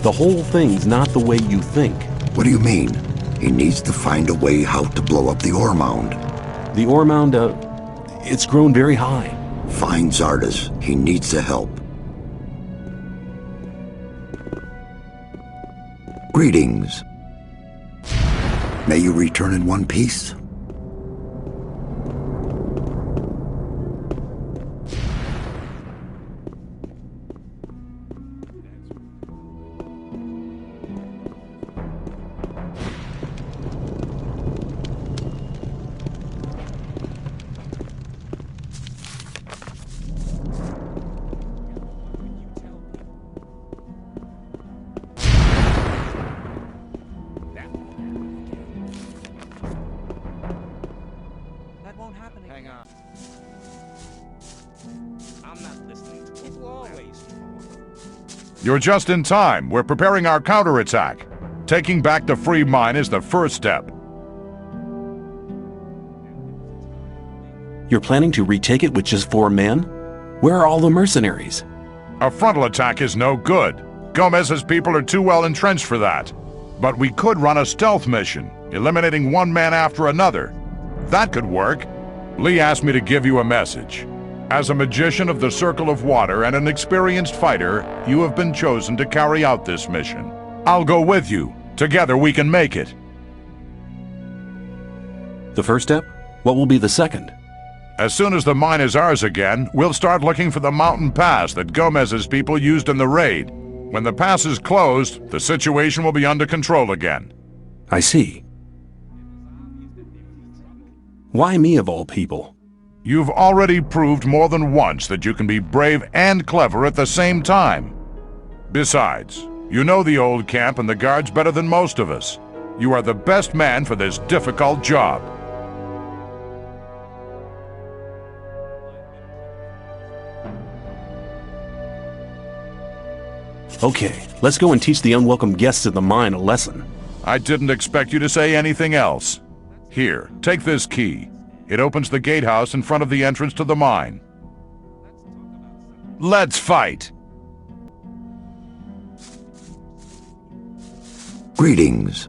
The whole thing's not the way you think. What do you mean? He needs to find a way how to blow up the ore mound. The ore mound, it's grown very high. Find Xardas. He needs the help. Greetings. May you return in one piece. You're just in time. We're preparing our counterattack. Taking back the free mine is the first step. You're planning to retake it with just 4 men? Where are all the mercenaries? A frontal attack is no good. Gomez's people are too well entrenched for that. But we could run a stealth mission, eliminating one man after another. That could work. Lee asked me to give you a message. As a magician of the Circle of Water and an experienced fighter, you have been chosen to carry out this mission. I'll go with you. Together we can make it. The first step? What will be the second? As soon as the mine is ours again, we'll start looking for the mountain pass that Gomez's people used in the raid. When the pass is closed, the situation will be under control again. I see. Why me of all people? You've already proved more than once that you can be brave and clever at the same time. Besides, you know the old camp and the guards better than most of us. You are the best man for this difficult job. Okay, let's go and teach the unwelcome guests of the mine a lesson. I didn't expect you to say anything else. Here, take this key. It opens the gatehouse in front of the entrance to the mine. Let's fight! Greetings.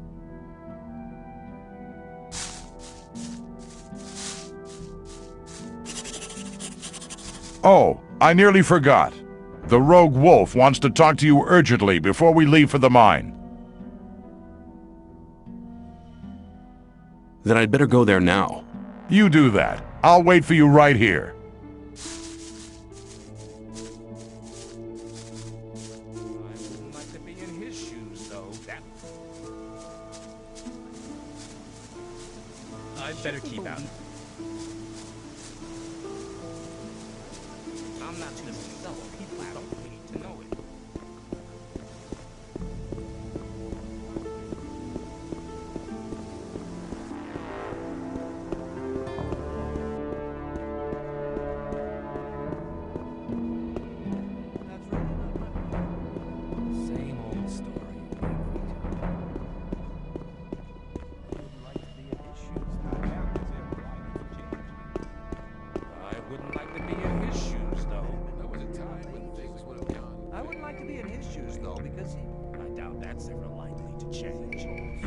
Oh, I nearly forgot. The rogue wolf wants to talk to you urgently before we leave for the mine. Then I'd better go there now. You do that. I'll wait for you right here. I wouldn't like to be in his shoes, though. I'd better keep out. I'm not listening. People don't need to know it.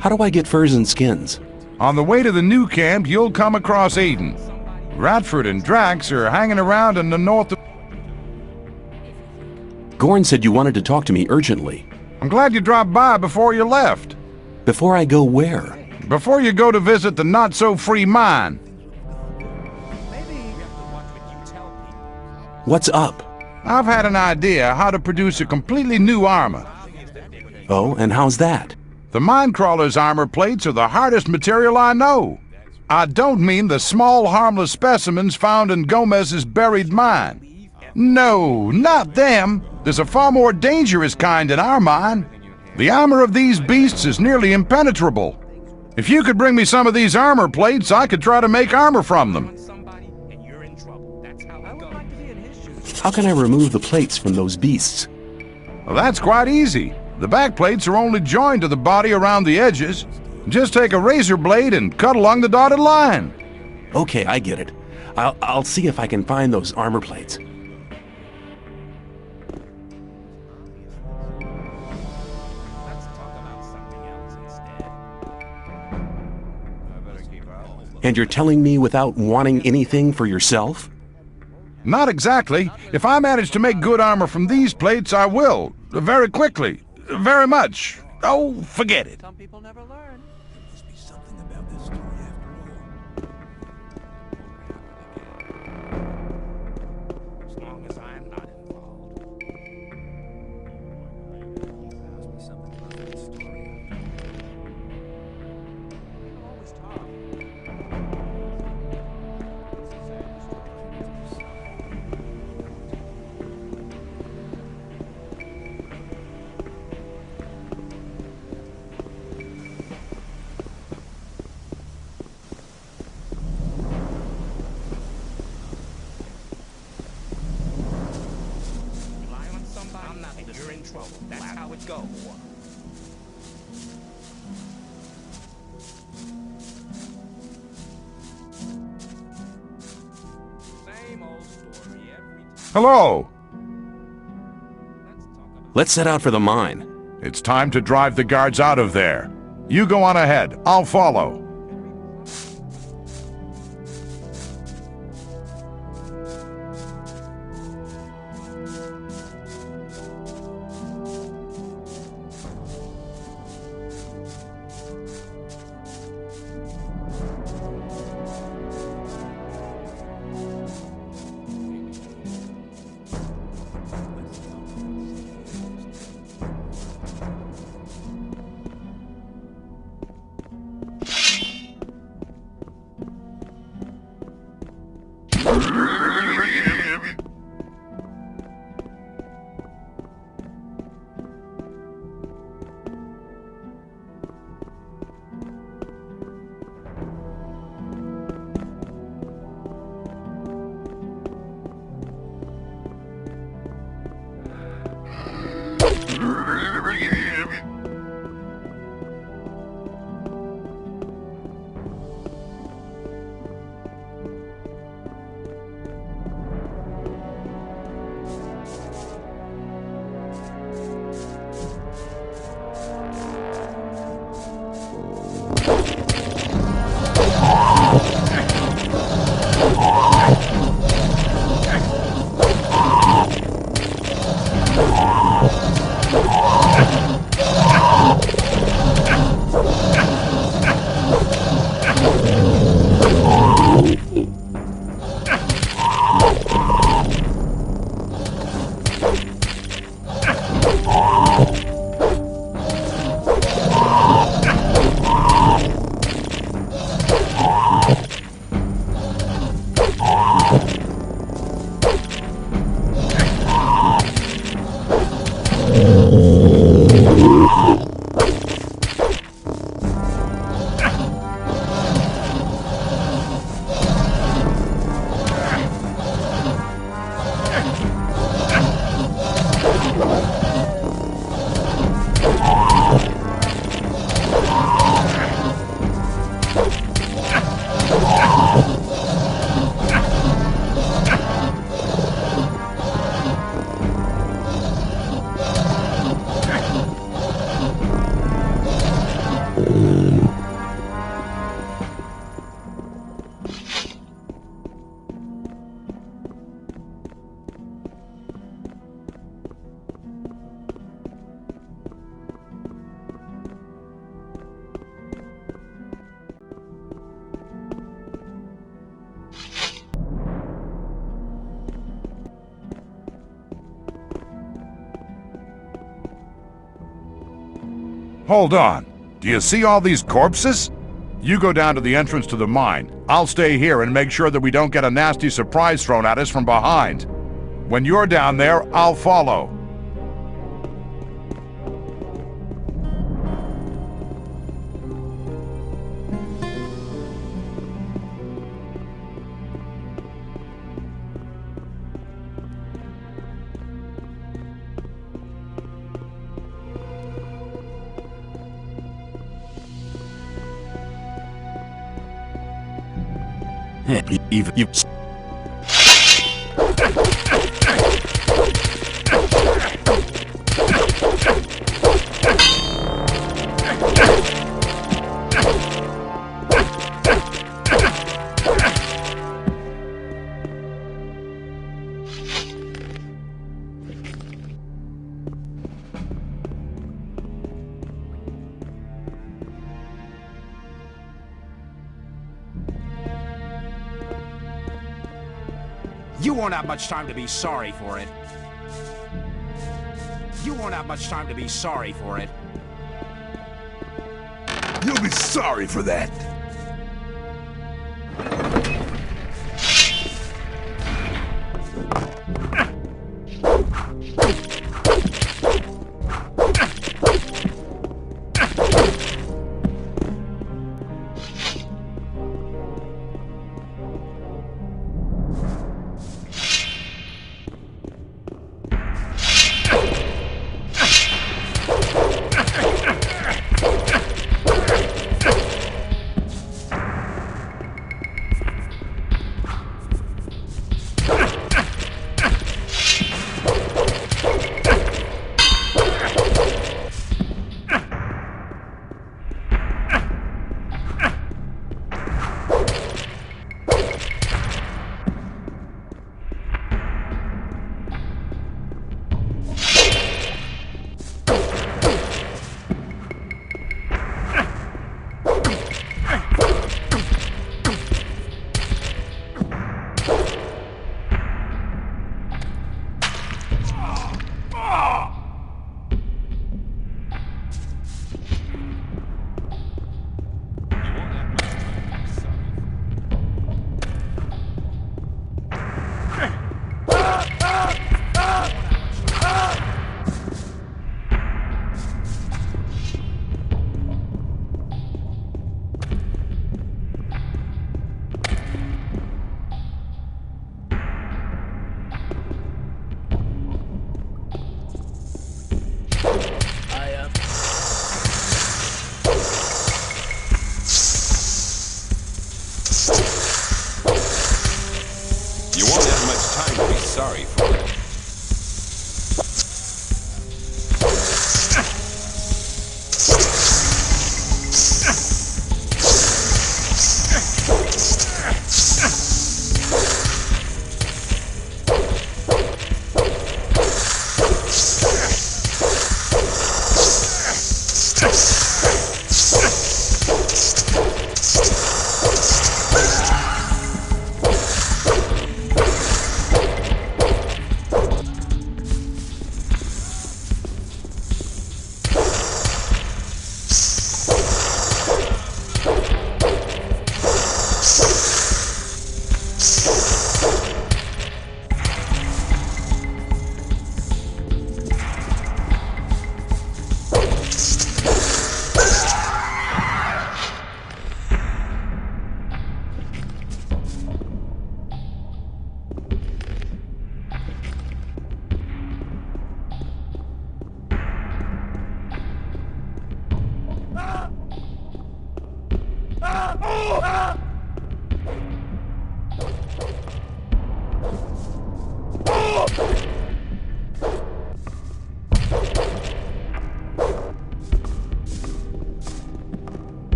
How do I get furs and skins? On the way to the new camp, you'll come across Aiden. Radford and Drax are hanging around in the north of... Gorn said you wanted to talk to me urgently. I'm glad you dropped by before you left. Before I go where? Before you go to visit the not-so-free mine. What's up? I've had an idea how to produce a completely new armor. Oh, and how's that? The Minecrawler's armor plates are the hardest material I know. I don't mean the small, harmless specimens found in Gomez's buried mine. No, not them. There's a far more dangerous kind in our mine. The armor of these beasts is nearly impenetrable. If you could bring me some of these armor plates, I could try to make armor from them. How can I remove the plates from those beasts? Well, that's quite easy. The back plates are only joined to the body around the edges. Just take a razor blade and cut along the dotted line. Okay, I get it. I'll see if I can find those armor plates. And you're telling me without wanting anything for yourself? Not exactly. If I manage to make good armor from these plates, I will. Very quickly. Very much. Oh, forget it. Some people never learn. Must be something about this story after all. As long as I'm not involved. Must be something about that story. Always talk. Rely on somebody. I'm not. You're in trouble. That's how it goes. Same old story every time. Hello! Let's set out for the mine. It's time to drive the guards out of there. You go on ahead. I'll follow. Hold on. Do you see all these corpses? You go down to the entrance to the mine. I'll stay here and make sure that we don't get a nasty surprise thrown at us from behind. When you're down there, I'll follow. Even you. You won't have much time to be sorry for it. You won't have much time to be sorry for it. You'll be sorry for that. Sorry for it.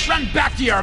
Run back to your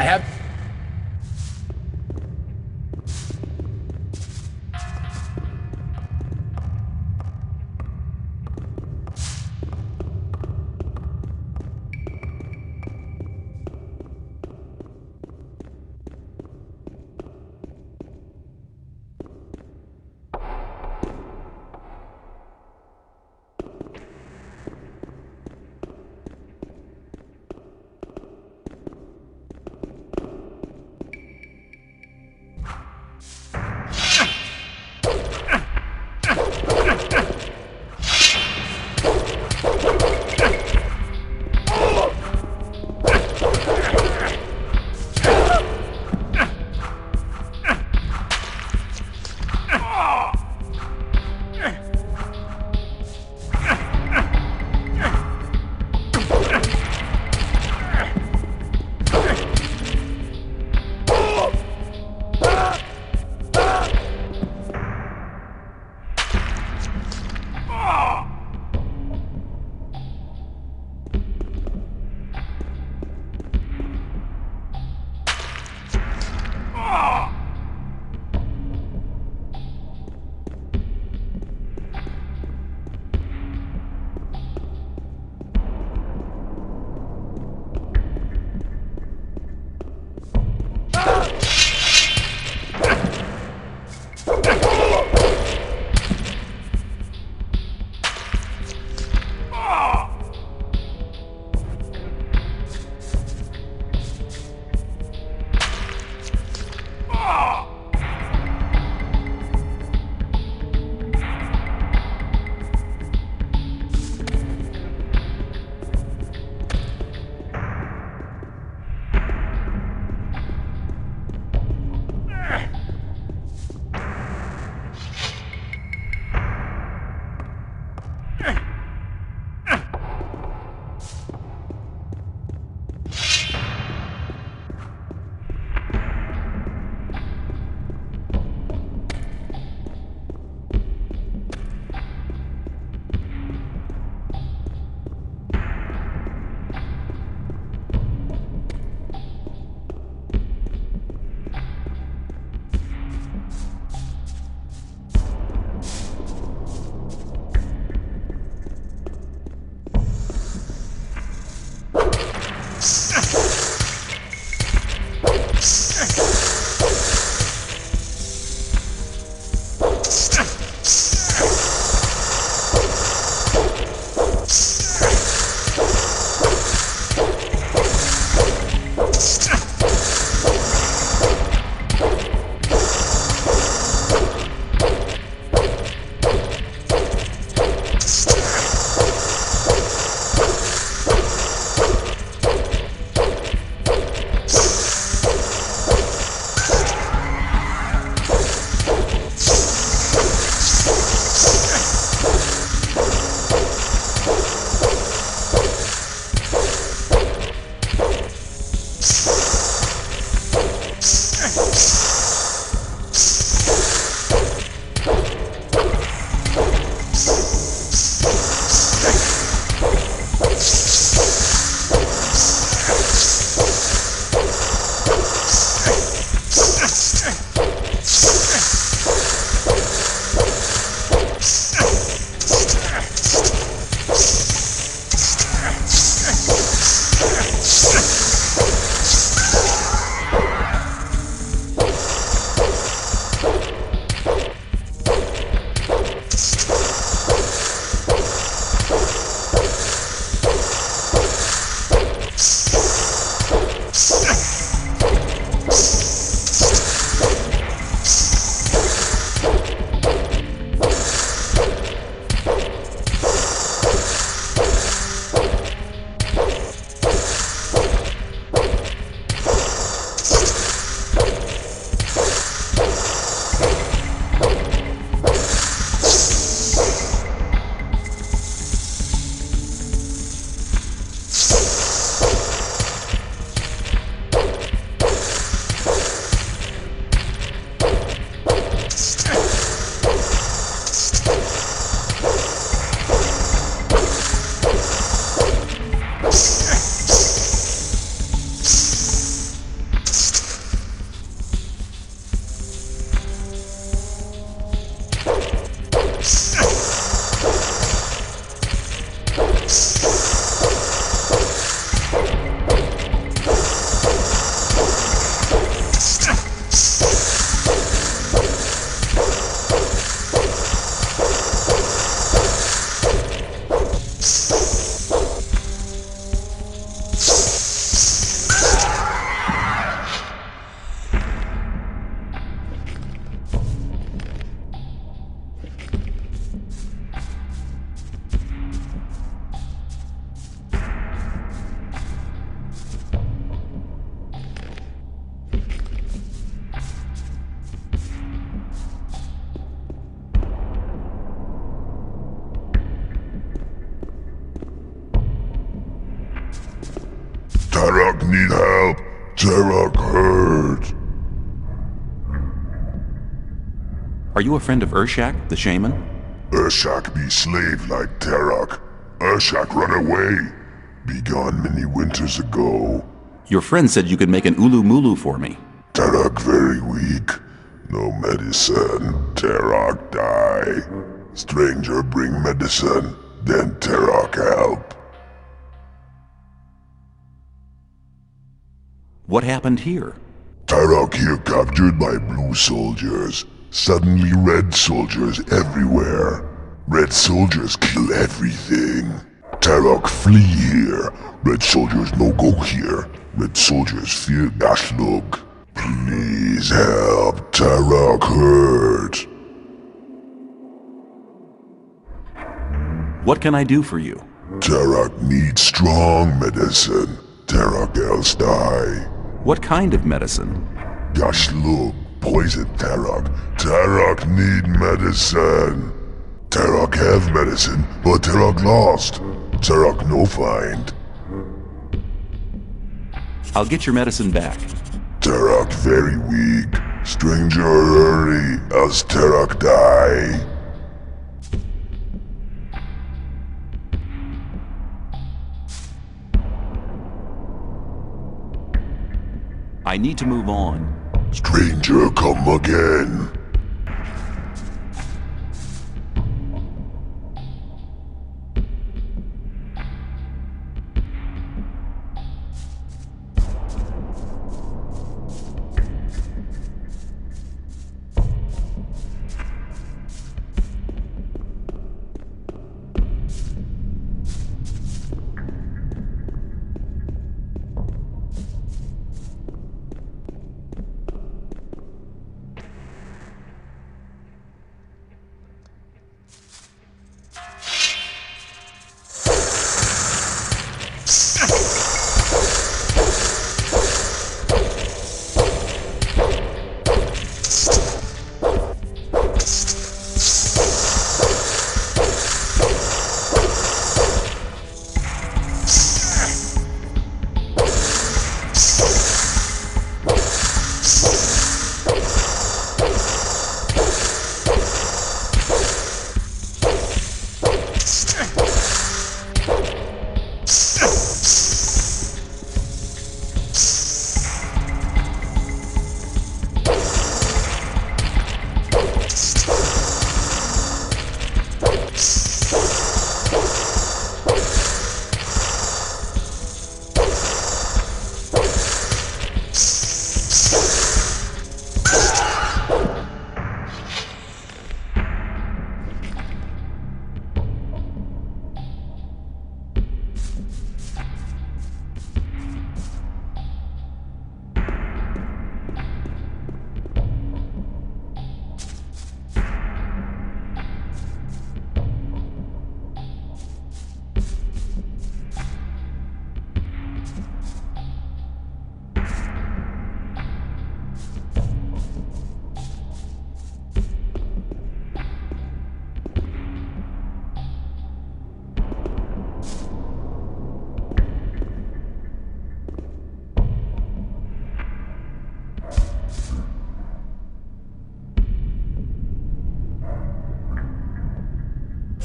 I have... Tarok need help. Tarok hurt. Are you a friend of Urshak, the shaman? Urshak be slave like Tarok. Urshak run away. Be gone many winters ago. Your friend said you could make an ulu mulu for me. Tarok very weak. No medicine. Tarok die. Stranger bring medicine. Then Tarok help. What happened here? Tarok here captured by blue soldiers. Suddenly red soldiers everywhere. Red soldiers kill everything. Tarok flee here. Red soldiers no go here. Red soldiers fear Gashlug. Please help. Tarok hurt. What can I do for you? Tarok needs strong medicine. Tarok else die. What kind of medicine? Gashlug, poison Tarok. Tarok need medicine. Terok have medicine, but Terok lost. Terok no find. I'll get your medicine back. Terok very weak. Stranger hurry, else Terok die. I need to move on. Stranger come again.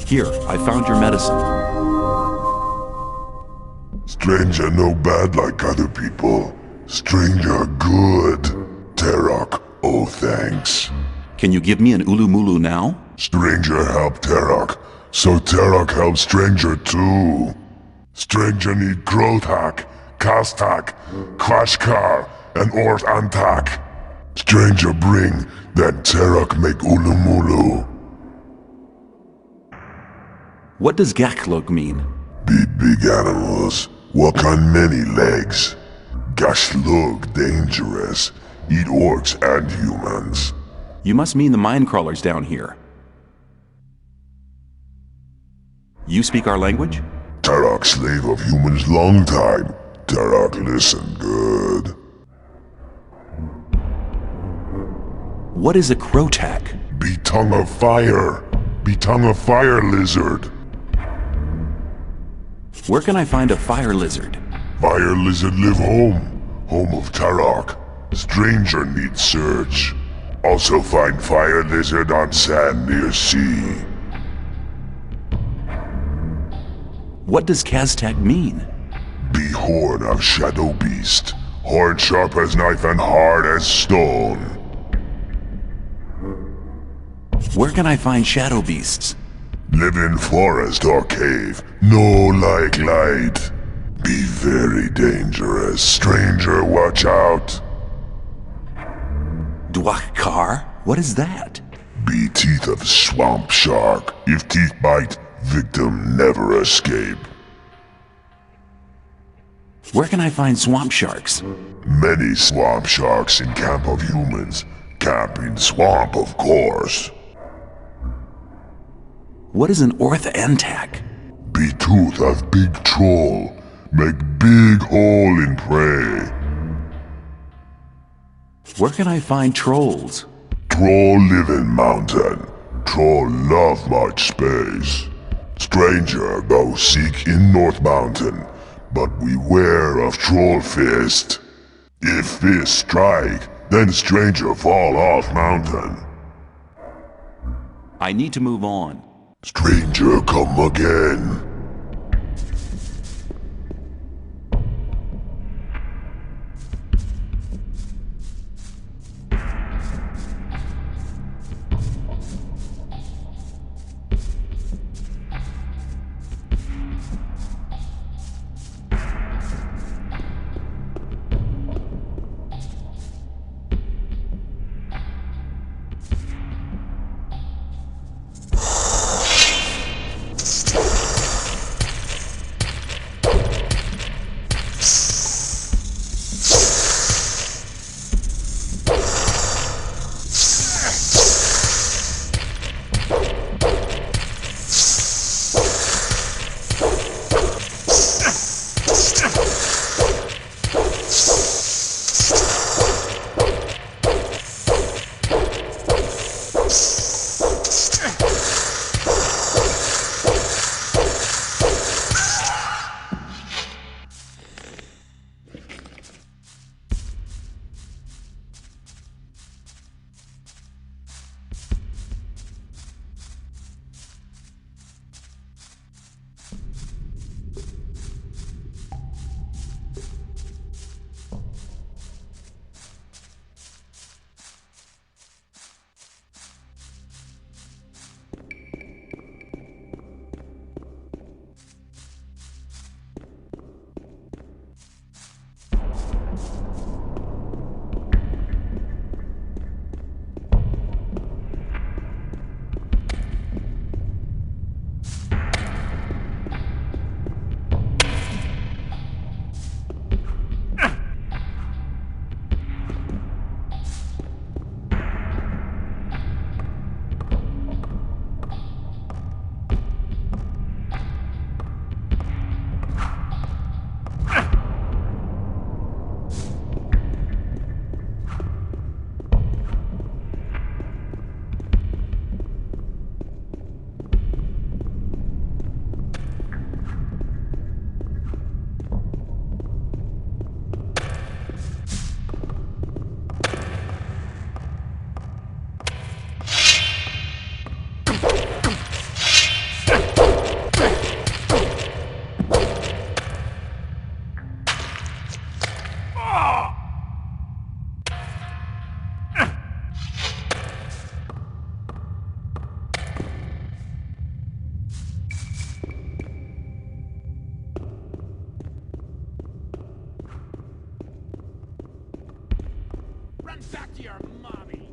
Here, I found your medicine. Stranger no bad like other people. Stranger good. Terok, oh thanks. Can you give me an Ulumulu now? Stranger help Terok, so Terok help Stranger too. Stranger need growth hack, cast hack, Kvashkar, and Ort Antak. Stranger bring, then Terok make Ulumulu. What does Gaklog mean? Beat big animals, walk on many legs. Gashlug dangerous, eat orcs and humans. You must mean the mine crawlers down here. You speak our language? Terok slave of humans long time. Terok listen good. What is a Krotak? Be tongue of fire. Be tongue of fire lizard. Where can I find a fire lizard? Fire lizard live home. Home of Terok. Stranger needs search. Also find fire lizard on sand near sea. What does Kaztak mean? Be horn of shadow beast. Horn sharp as knife and hard as stone. Where can I find shadow beasts? Live in forest or cave. No like light. Be very dangerous. Stranger, watch out. Dwakkar? What is that? Be teeth of swamp shark. If teeth bite, victim never escape. Where can I find swamp sharks? Many swamp sharks in camp of humans. Camp in swamp, of course. What is an Orth Antak? Be tooth of big troll. Make big hole in prey. Where can I find trolls? Troll live in mountain. Troll love much space. Stranger, go seek in North Mountain, but beware of Troll Fist. If Fist strike, then stranger fall off mountain. I need to move on. Stranger come again. Back to your mommy.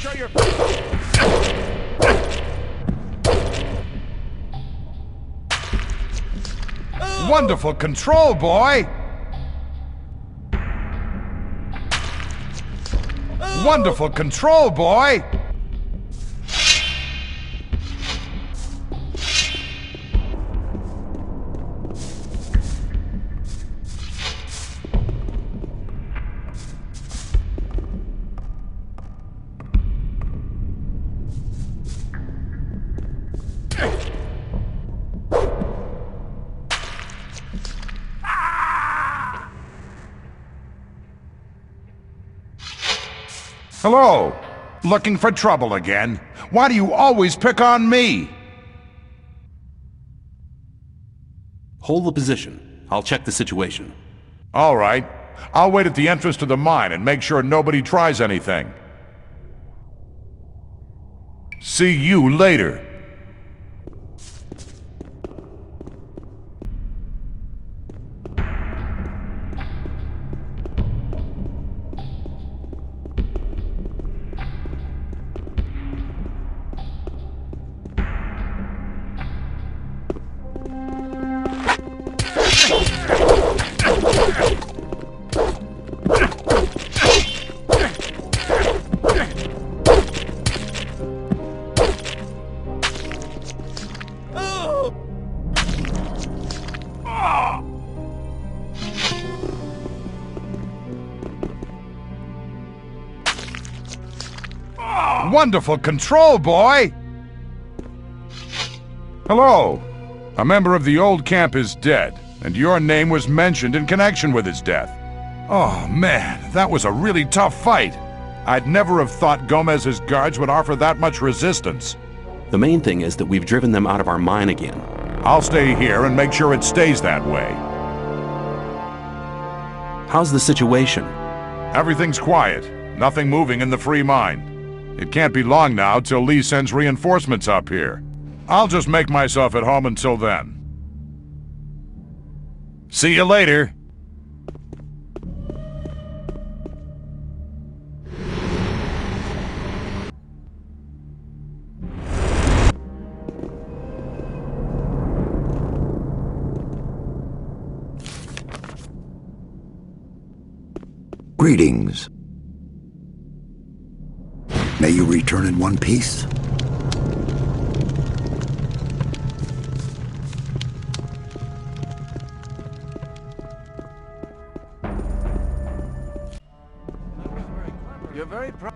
show your... Wonderful control, boy! Wonderful control, boy! Hello? Looking for trouble again? Why do you always pick on me? Hold the position. I'll check the situation. All right. I'll wait at the entrance to the mine and make sure nobody tries anything. See you later. Wonderful control, boy! Hello. A member of the old camp is dead, and your name was mentioned in connection with his death. Oh, man, that was a really tough fight. I'd never have thought Gomez's guards would offer that much resistance. The main thing is that we've driven them out of our mine again. I'll stay here and make sure it stays that way. How's the situation? Everything's quiet. Nothing moving in the free mine. It can't be long now till Lee sends reinforcements up here. I'll just make myself at home until then. See you later. Greetings. May you return in one piece. You're very proud.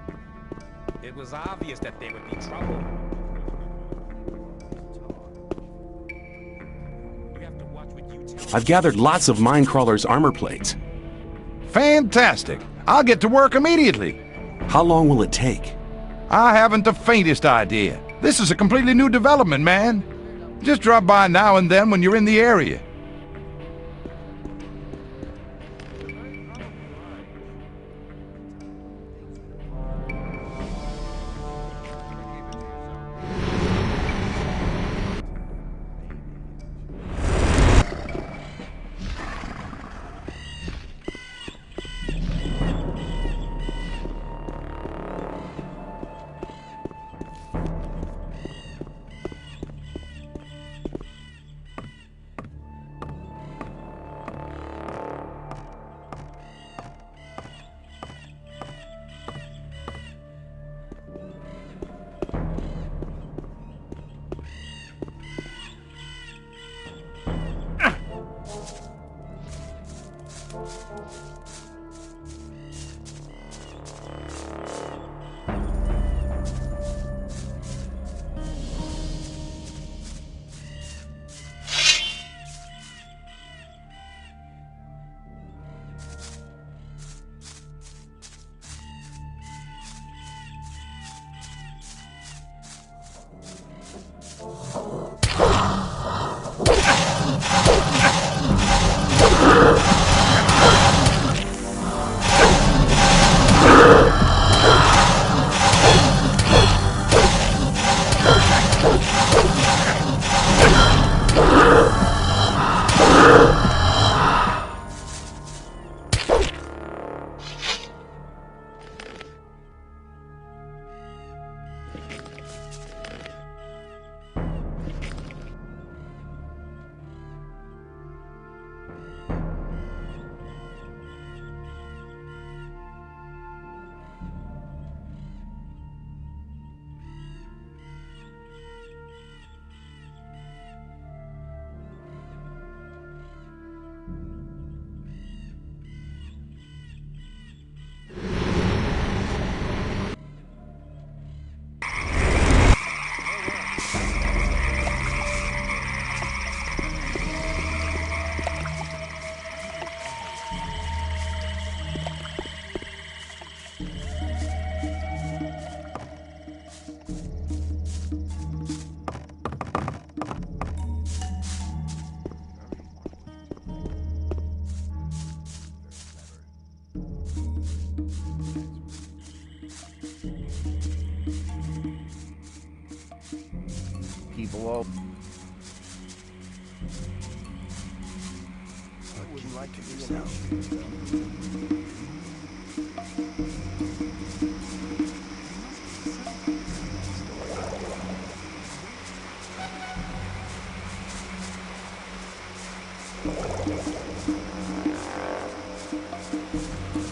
It was obvious that there would be trouble. You have to watch what you tell. I've gathered lots of mine crawlers' armor plates. Fantastic. I'll get to work immediately. How long will it take? I haven't the faintest idea. This is a completely new development, man. Just drop by now and then when you're in the area. people all... What would you like to do now?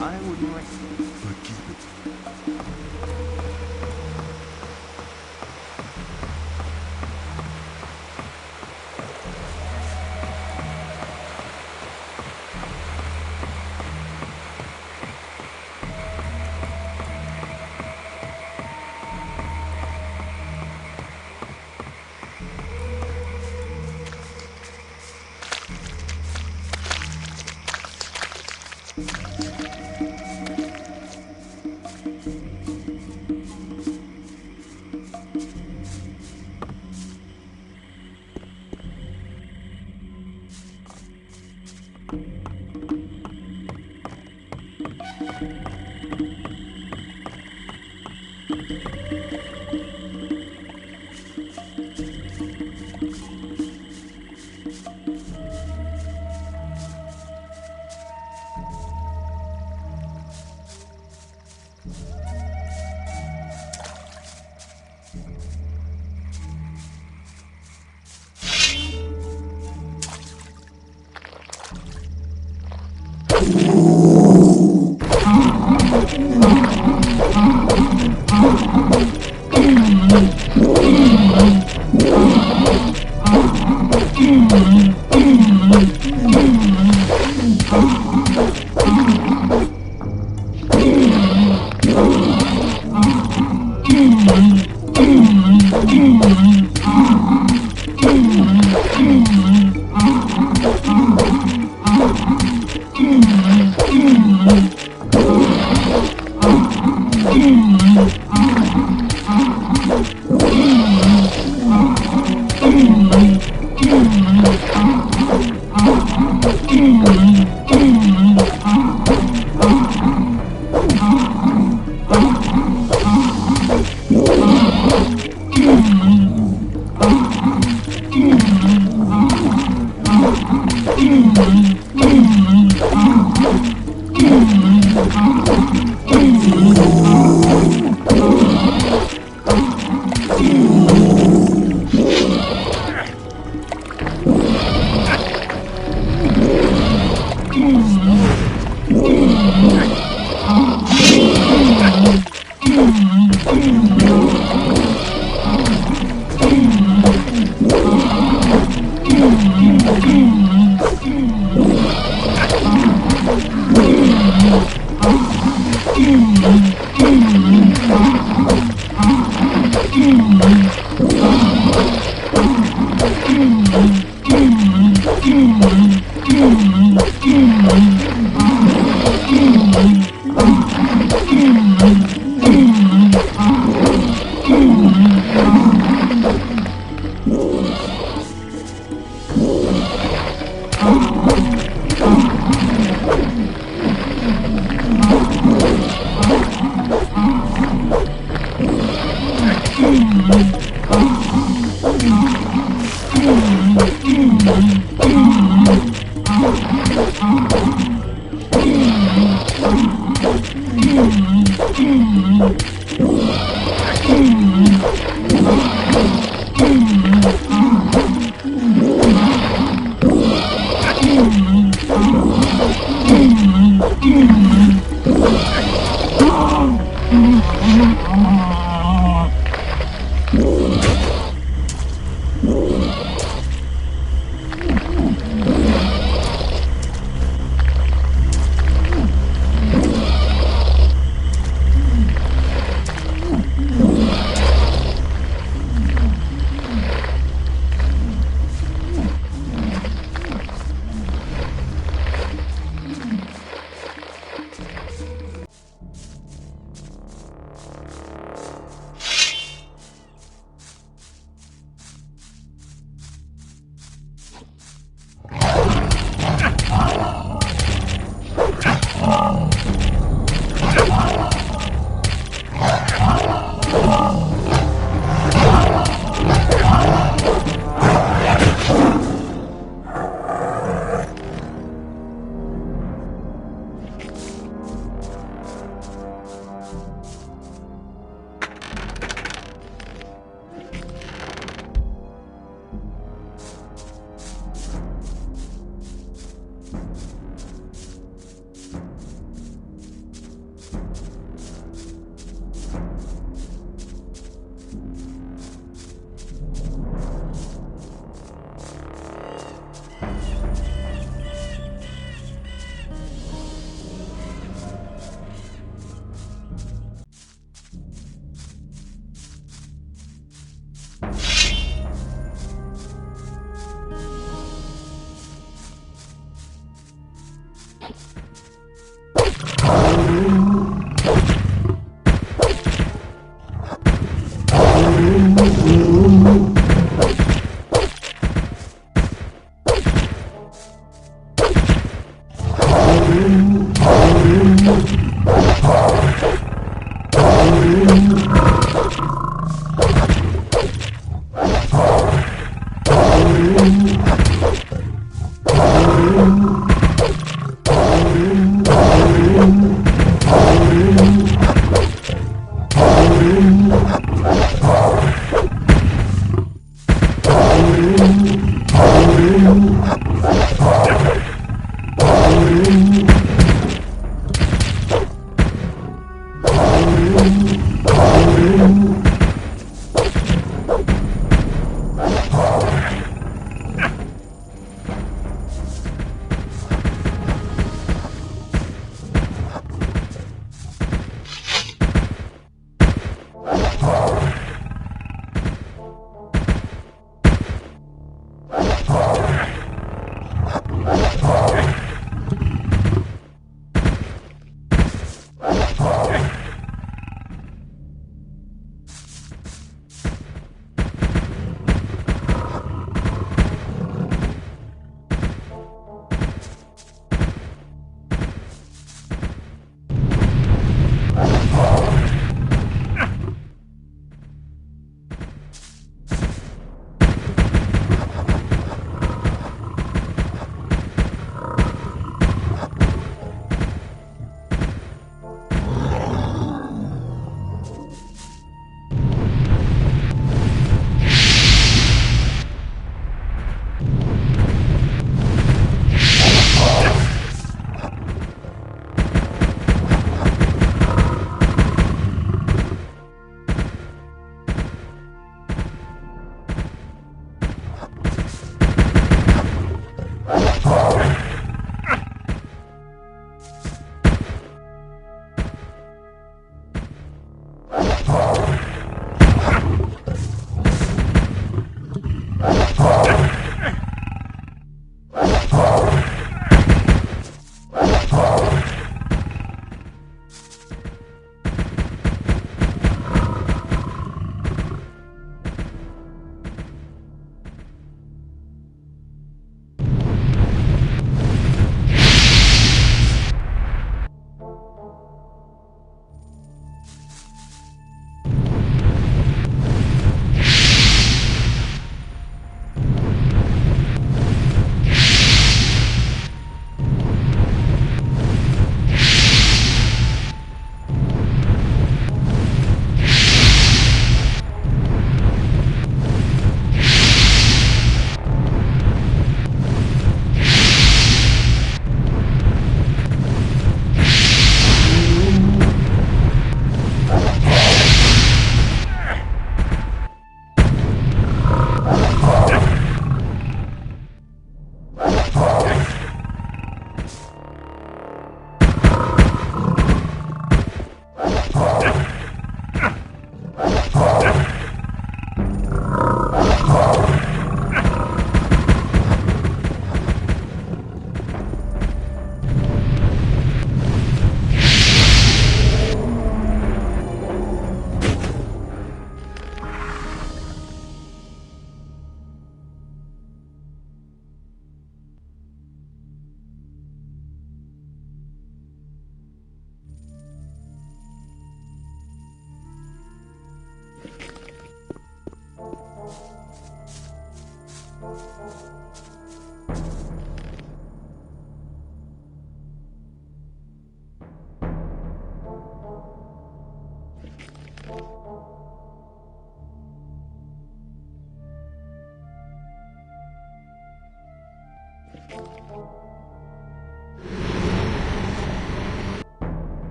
I would like... But keep it.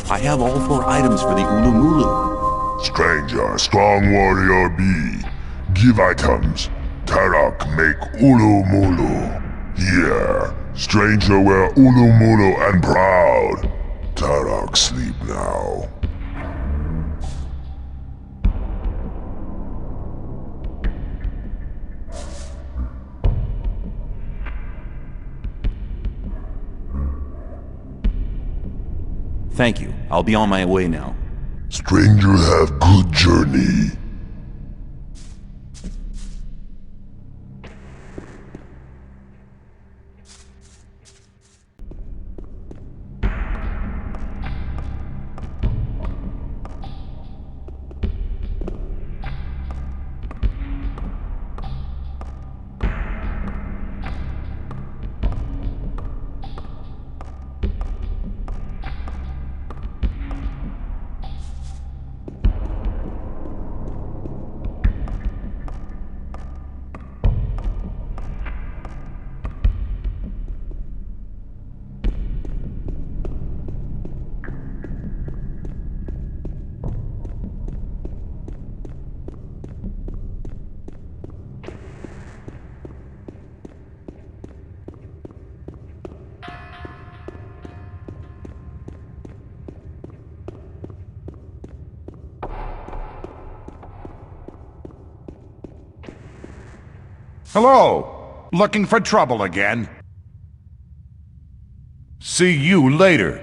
I have all 4 items for the Ulumulu. Stranger, strong warrior be. Give items. Tarak make Ulumulu. Here, stranger wear Ulumulu and proud. Tarak sleep now. Thank you. I'll be on my way now. Stranger have good journey. Hello! Looking for trouble again? See you later.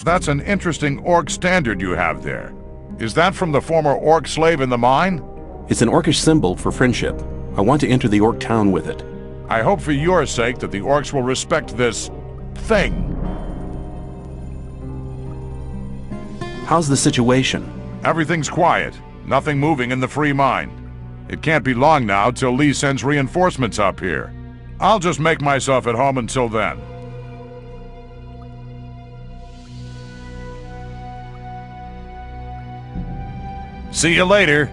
That's an interesting orc standard you have there. Is that from the former orc slave in the mine? It's an orcish symbol for friendship. I want to enter the orc town with it. I hope for your sake that the orcs will respect this thing. How's the situation? Everything's quiet. Nothing moving in the free mine. It can't be long now till Lee sends reinforcements up here. I'll just make myself at home until then. See you later.